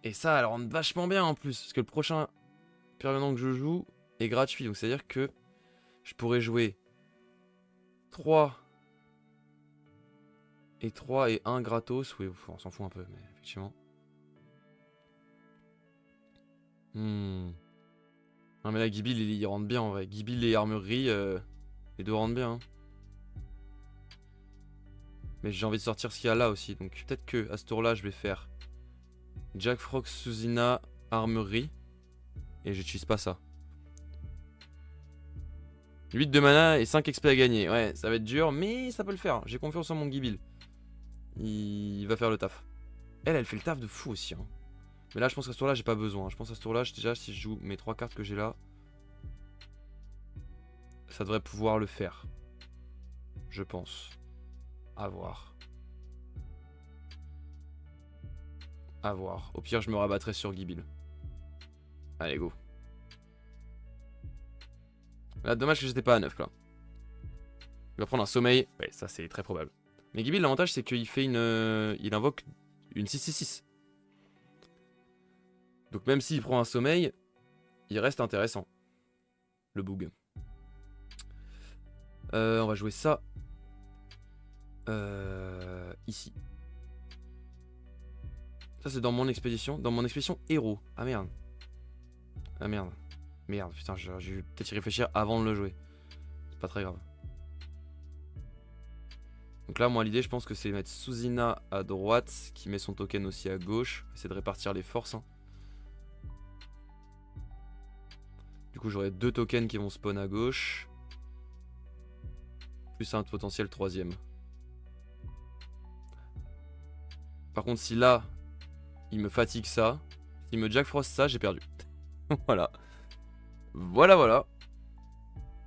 Et ça elle rentre vachement bien en plus. Parce que le prochain permanent que je joue est gratuit. Donc c'est à dire que je pourrais jouer 3 et 3 et 1 gratos. Oui, on s'en fout un peu, mais effectivement. Non mais là Gibil il rentre bien en vrai. Gibil et armurerie, les deux rentrent bien. Hein. Mais j'ai envie de sortir ce qu'il y a là aussi. Donc peut-être que à ce tour là je vais faire Jack Frost, Susina, armurerie. Et j'utilise pas ça. 8 de mana et 5 XP à gagner. Ouais, ça va être dur, mais ça peut le faire. J'ai confiance en mon Gibil. Il va faire le taf. Elle fait le taf de fou aussi. Hein. Mais là, je pense qu'à ce tour-là, j'ai pas besoin. Je pense qu'à ce tour-là, déjà, si je joue mes 3 cartes que j'ai là, ça devrait pouvoir le faire. Je pense. À voir. À voir. Au pire, je me rabattrai sur Gibil. Allez, go. Là, dommage que j'étais pas à 9 là. Il va prendre un sommeil. Ouais, ça c'est très probable. Mais Gibil, l'avantage c'est qu'il fait une. Il invoque une 6-6-6. Donc même s'il prend un sommeil, il reste intéressant. Le boug. On va jouer ça. Ici. Ça c'est dans mon expédition. Dans mon expédition héros. Ah merde. Ah merde. Merde, putain, j'ai dû peut-être y réfléchir avant de le jouer. C'est pas très grave. Donc là, moi, l'idée, je pense que c'est mettre Susina à droite, qui met son token aussi à gauche. Essayer de répartir les forces. Hein. Du coup, j'aurai 2 tokens qui vont spawn à gauche. Plus un potentiel 3ème. Par contre, si là, il me fatigue ça, s'il me Jack Frost ça, j'ai perdu. Voilà. Voilà.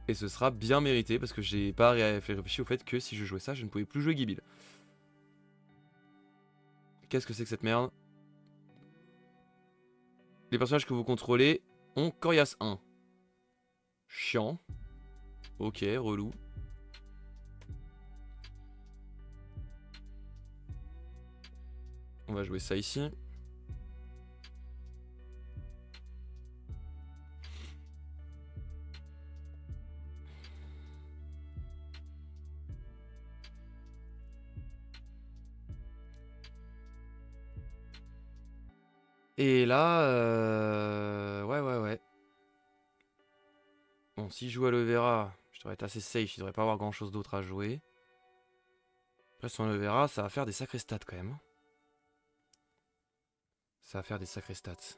Et ce sera bien mérité parce que j'ai pas réfléchi au fait que si je jouais ça, je ne pouvais plus jouer Gibil. Qu'est-ce que c'est que cette merde? Les personnages que vous contrôlez ont Corias 1. Chiant. Ok, relou. On va jouer ça ici. Et là, ouais. Bon, si je joue aloe vera, je devrais être assez safe, il devrait pas avoir grand chose d'autre à jouer. Après, son aloe vera, ça va faire des sacrés stats quand même. Ça va faire des sacrés stats.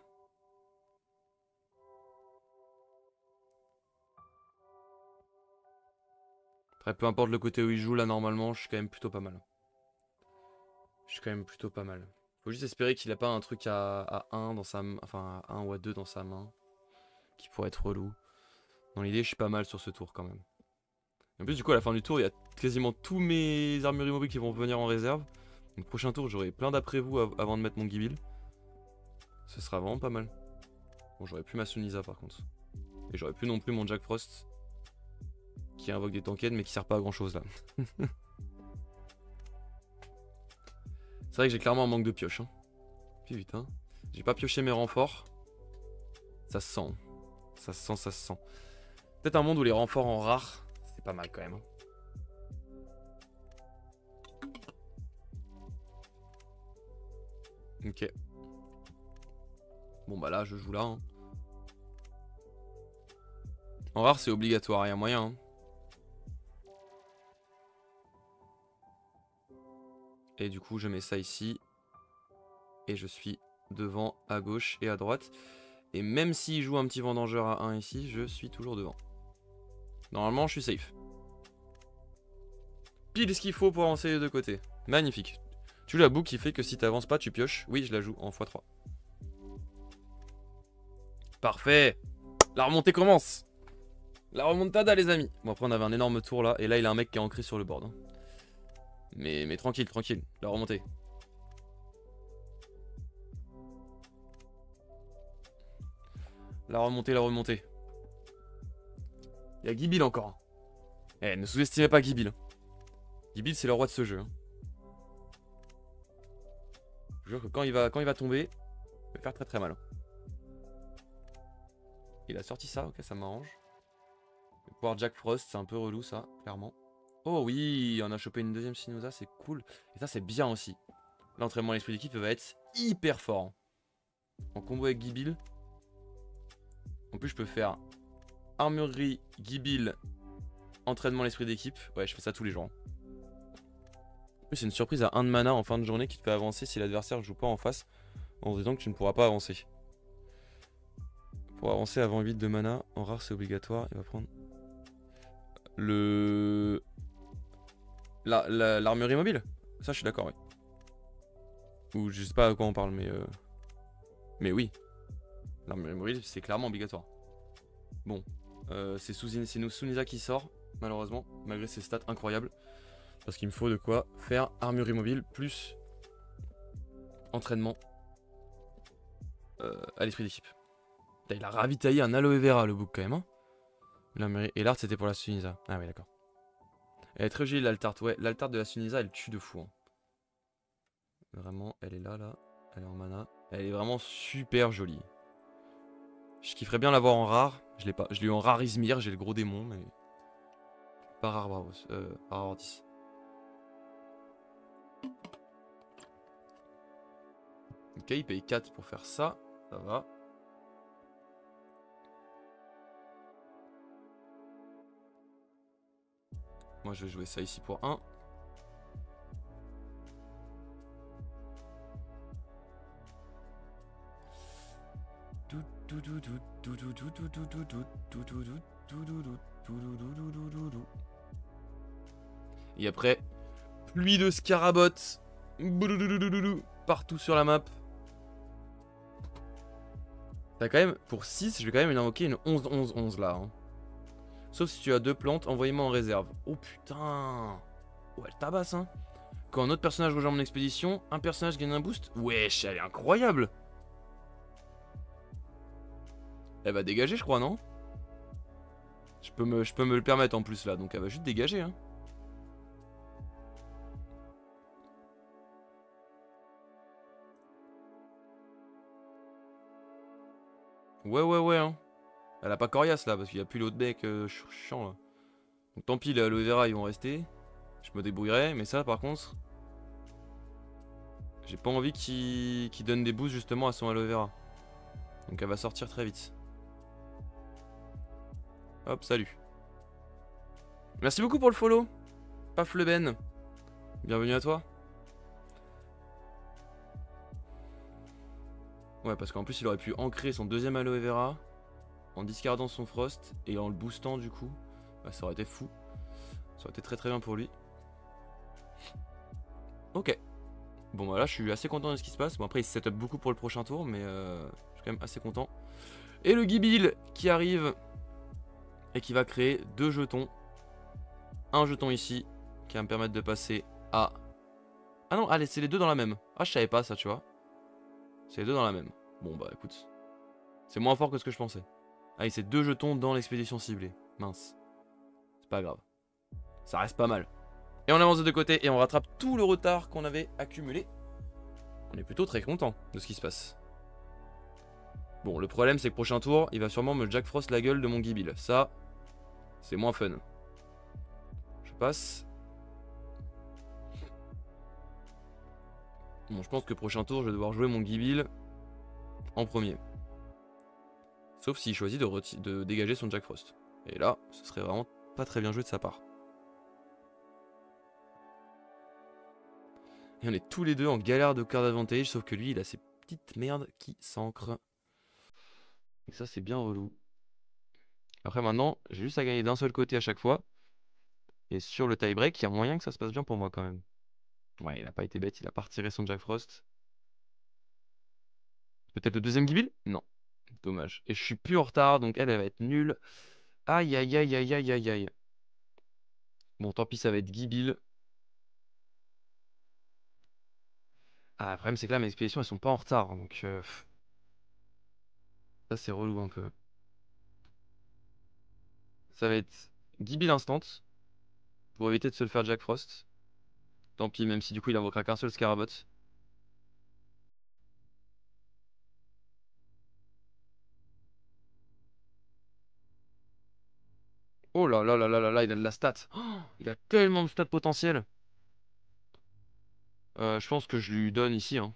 Après, peu importe le côté où il joue, là, normalement, je suis quand même plutôt pas mal. Faut juste espérer qu'il a pas un truc à 1 dans sa main, enfin à 1 ou à 2 dans sa main, qui pourrait être relou. Dans l'idée, je suis pas mal sur ce tour quand même. En plus, du coup, à la fin du tour, il y a quasiment tous mes armures immobiles qui vont venir en réserve. Donc, prochain tour, j'aurai plein d'après-vous avant de mettre mon Gibil. Ce sera vraiment pas mal. Bon, j'aurais plus ma Sunisa par contre. Et j'aurais plus non plus mon Jack Frost, qui invoque des tankens mais qui sert pas à grand chose là. C'est vrai que j'ai clairement un manque de pioche. Hein. Putain. J'ai pas pioché mes renforts. Ça se sent. Ça se sent. Peut-être un monde où les renforts en rare, c'est pas mal quand même. Hein. Ok. Bon bah là, je joue là. Hein. En rare, c'est obligatoire, il y a moyen. Hein. Et du coup, je mets ça ici. Et je suis devant, à gauche et à droite. Et même s'il joue un petit vendangeur à 1 ici, je suis toujours devant. Normalement, je suis safe. Pile ce qu'il faut pour avancer les deux côtés. Magnifique. Tu joues la boucle qui fait que si t'avances pas, tu pioches. Oui, je la joue en x3. Parfait. La remontée commence. La remontada, les amis. Bon, après, on avait un énorme tour là. Et là, il a un mec qui est ancré sur le board. Hein. Mais tranquille. La remontée. La remontée. Il y a Gibil encore. Eh, ne sous-estimez pas Gibil. Gibil, c'est le roi de ce jeu. Hein. Je jure que quand il va tomber, il va faire très très mal. Il a sorti ça, ok, ça m'arrange. Pouvoir Jack Frost, c'est un peu relou ça, clairement. Oh oui, on a chopé une deuxième Shinoza, c'est cool. Et ça, c'est bien aussi. L'entraînement à l'esprit d'équipe va être hyper fort. En combo avec Gibil. En plus, je peux faire armurerie, Gibil, entraînement à l'esprit d'équipe. Ouais, je fais ça tous les jours. En plus, c'est une surprise à 1 de mana en fin de journée qui te fait avancer si l'adversaire joue pas en face. En disant que tu ne pourras pas avancer. Pour avancer avant 8 de mana, en rare c'est obligatoire. Il va prendre l'armurerie mobile. Ça, je suis d'accord, oui. Ou je sais pas à quoi on parle, mais oui. L'armurerie mobile, c'est clairement obligatoire. Bon, c'est Sunisa qui sort, malheureusement, malgré ses stats incroyables. Parce qu'il me faut de quoi faire armurerie mobile plus entraînement à l'esprit d'équipe. Il a ravitaillé un aloe vera le book quand même. Hein. Et l'art c'était pour la Sunisa. Ah oui d'accord. Elle est très jolie l'altart. Ouais, l'altart de la Sunisa elle tue de fou. Hein. Vraiment, elle est là. Elle est en mana. Elle est vraiment super jolie. Je kifferais bien l'avoir en rare. Je l'ai pas. Je l'ai eu en rare Izmir, j'ai le gros démon, mais. Pas rare Bravos. Rare 10. Ok, il paye 4 pour faire ça. Ça va. Moi je vais jouer ça ici pour 1. Et après, pluie de scarabottes partout sur la map. T'as quand même, pour 6, je vais quand même invoquer une 11-11-11 là. Hein. Sauf si tu as 2 plantes, envoyez-moi en réserve. Oh putain. Oh, elle tabasse, hein. Quand un autre personnage rejoint mon expédition, un personnage gagne un boost. Wesh, elle est incroyable. Elle va dégager, je crois, non? Je peux me le permettre en plus là, donc elle va juste dégager, hein. Ouais, hein. Elle a pas coriace là, parce qu'il n'y a plus l'autre bec chiant là. Donc tant pis, les aloe vera ils vont rester. Je me débrouillerai, mais ça par contre... J'ai pas envie qu'il donne des boosts justement à son aloe vera. Donc elle va sortir très vite. Hop, salut. Merci beaucoup pour le follow. Paf le Ben. Bienvenue à toi. Ouais, parce qu'en plus il aurait pu ancrer son deuxième aloe vera en discardant son frost et en le boostant du coup. Bah, ça aurait été fou. Ça aurait été très très bien pour lui. Ok. Bon bah là je suis assez content de ce qui se passe. Bon après il se set up beaucoup pour le prochain tour, mais je suis quand même assez content. Et le Gibil qui arrive et qui va créer 2 jetons. Un jeton ici qui va me permettre de passer à... Ah non, allez, c'est les deux dans la même. Ah, je savais pas ça, tu vois. C'est les deux dans la même. Bon bah écoute. C'est moins fort que ce que je pensais. Allez, c'est 2 jetons dans l'expédition ciblée. Mince. C'est pas grave. Ça reste pas mal. Et on avance de 2 côtés et on rattrape tout le retard qu'on avait accumulé. On est plutôt très content de ce qui se passe. Bon, le problème c'est que prochain tour, il va sûrement me Jack Frost la gueule de mon Gibil. Ça, c'est moins fun. Je passe. Bon, je pense que prochain tour, je vais devoir jouer mon Gibil en premier. Sauf s'il choisit de dégager son Jack Frost. Et là, ce serait vraiment pas très bien joué de sa part. Et on est tous les deux en galère de card advantage, sauf que lui, il a ces petites merdes qui s'ancrent. Et ça, c'est bien relou. Après, maintenant, j'ai juste à gagner d'un seul côté à chaque fois. Et sur le tie-break, il y a moyen que ça se passe bien pour moi quand même. Ouais, il a pas été bête, il a pas retiré son Jack Frost. Peut-être le deuxième Gibil? Non. Dommage. Et je suis plus en retard, donc elle va être nulle. Aïe, aïe, aïe, aïe, aïe, aïe, aïe. Bon, tant pis, ça va être Gibil. Ah, le problème, c'est que là, mes expéditions, elles sont pas en retard. Donc, ça, c'est relou un peu. Ça va être Gibil instant. Pour éviter de se le faire Jack Frost. Tant pis, même si du coup, il invoquera qu'un seul Scarabot. Oh là là là là là là, il a de la stat. Oh, il a tellement de stats potentiels. Je pense que je lui donne ici, hein.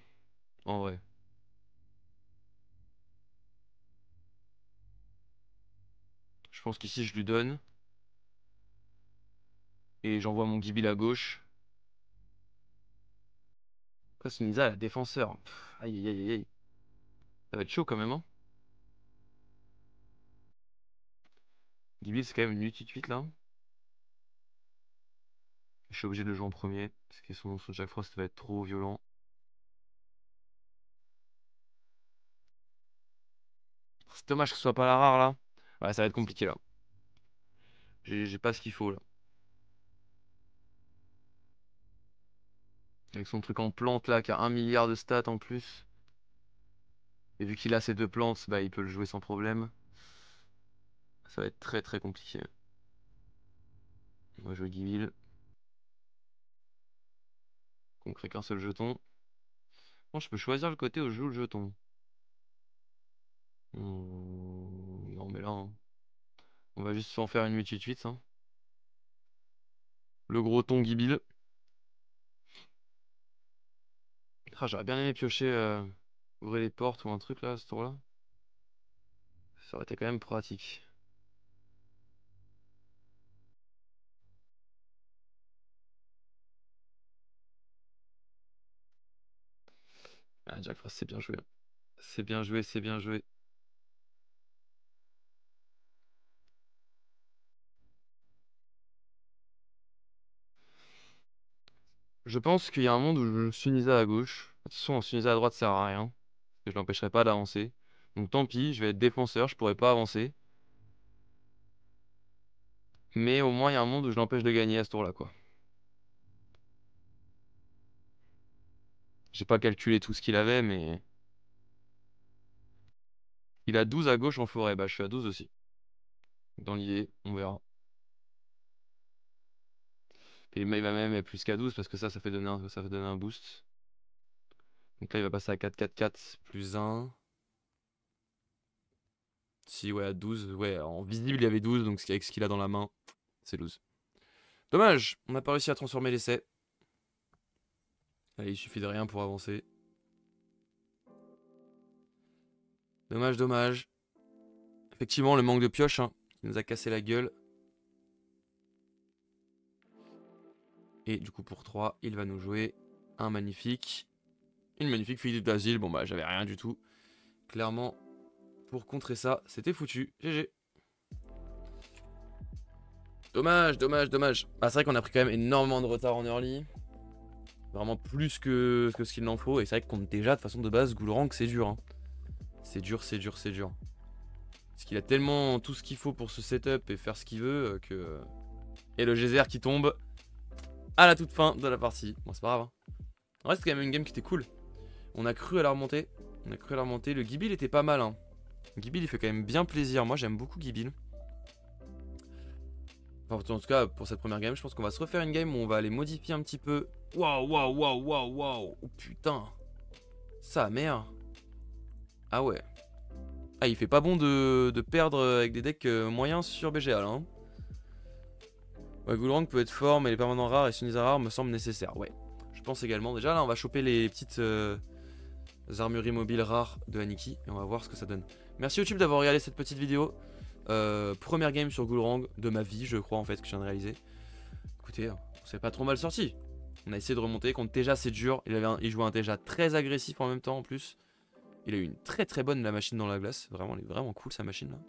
En vrai. Je pense qu'ici, je lui donne. Et j'envoie mon Gibil à gauche. Après, Sunisa, elle a défenseur. Pff, aïe aïe aïe aïe. Ça va être chaud quand même, hein. Gibil, c'est quand même une 8-8 là. Je suis obligé de le jouer en premier. Parce que son Jack Frost va être trop violent. C'est dommage que ce soit pas la rare là. Ouais, ça va être compliqué là. J'ai pas ce qu'il faut là. Avec son truc en plante là, qui a 1 milliard de stats en plus. Et vu qu'il a ces 2 plantes, bah il peut le jouer sans problème. Ça va être très très compliqué. On va jouer Gibil. On crée qu'un seul jeton. Bon, je peux choisir le côté où je joue le jeton. Non mais là, hein. On va juste en faire une 8-8-8, hein. Le gros ton Gibil. Ah, j'aurais bien aimé piocher ouvrir les portes ou un truc là, à ce tour-là. Ça aurait été quand même pratique. Ah, Jack Frost, c'est bien joué. C'est bien joué, c'est bien joué. Je pense qu'il y a un monde où je suis Nisa à gauche. De toute façon, Sunisa à droite ça sert à rien. Parce que je l'empêcherai pas d'avancer. Donc tant pis, je vais être défenseur, je pourrai pas avancer. Mais au moins, il y a un monde où je l'empêche de gagner à ce tour-là, quoi. J'ai pas calculé tout ce qu'il avait, mais... Il a 12 à gauche en forêt, bah je suis à 12 aussi. Dans l'idée, on verra. Et il va même être plus qu'à 12 parce que ça fait donner un boost. Donc là, il va passer à 4-4-4 plus 1. Si, ouais, à 12. Ouais, en visible, il y avait 12, donc avec ce qu'il a dans la main, c'est 12. Dommage, on n'a pas réussi à transformer l'essai. Allez, il suffit de rien pour avancer. Dommage, dommage. Effectivement, le manque de pioche hein, qui nous a cassé la gueule. Et du coup, pour 3, il va nous jouer un magnifique. Une magnifique Philippe d'Asile. Bon, bah, j'avais rien du tout. Clairement, pour contrer ça, c'était foutu. GG. Dommage, dommage, dommage. Ah, c'est vrai qu'on a pris quand même énormément de retard en early. Vraiment plus que ce qu'il en faut. Et c'est vrai qu'on déjà, de façon de base, Goulrang, c'est dur. Hein. C'est dur, c'est dur, c'est dur. Parce qu'il a tellement tout ce qu'il faut pour se setup et faire ce qu'il veut que... Et le geyser qui tombe à la toute fin de la partie. Bon, c'est pas grave. Hein. En vrai, c'était quand même une game qui était cool. On a cru à la remontée. On a cru à la remontée. Le Gibil était pas mal. Hein. Gibil, il fait quand même bien plaisir. Moi, j'aime beaucoup Gibil. Enfin, en tout cas, pour cette première game, je pense qu'on va se refaire une game où on va aller modifier un petit peu. Waouh, waouh, waouh, waouh, waouh. Oh putain. Ça, merde. Ah ouais. Ah, il fait pas bon de perdre avec des decks moyens sur BGA là. Hein. Ouais, Goulrang peut être fort, mais les permanents rares et Sunisa rares me semblent nécessaires. Ouais, je pense également. Déjà là, on va choper les petites armureries mobiles rares de Aniki et on va voir ce que ça donne. Merci YouTube d'avoir regardé cette petite vidéo. Première game sur Goulrang de ma vie, je crois en fait, que je viens de réaliser. Écoutez, on s'est pas trop mal sorti. On a essayé de remonter contre Teja, c'est dur. Il jouait un Teja très agressif en même temps en plus. Il a eu une très très bonne la machine dans la glace. Vraiment, elle est vraiment cool sa machine là.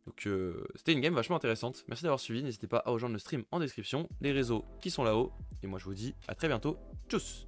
Donc c'était une game vachement intéressante. Merci d'avoir suivi. N'hésitez pas à rejoindre le stream en description. Les réseaux qui sont là-haut. Et moi je vous dis à très bientôt. Tchuss!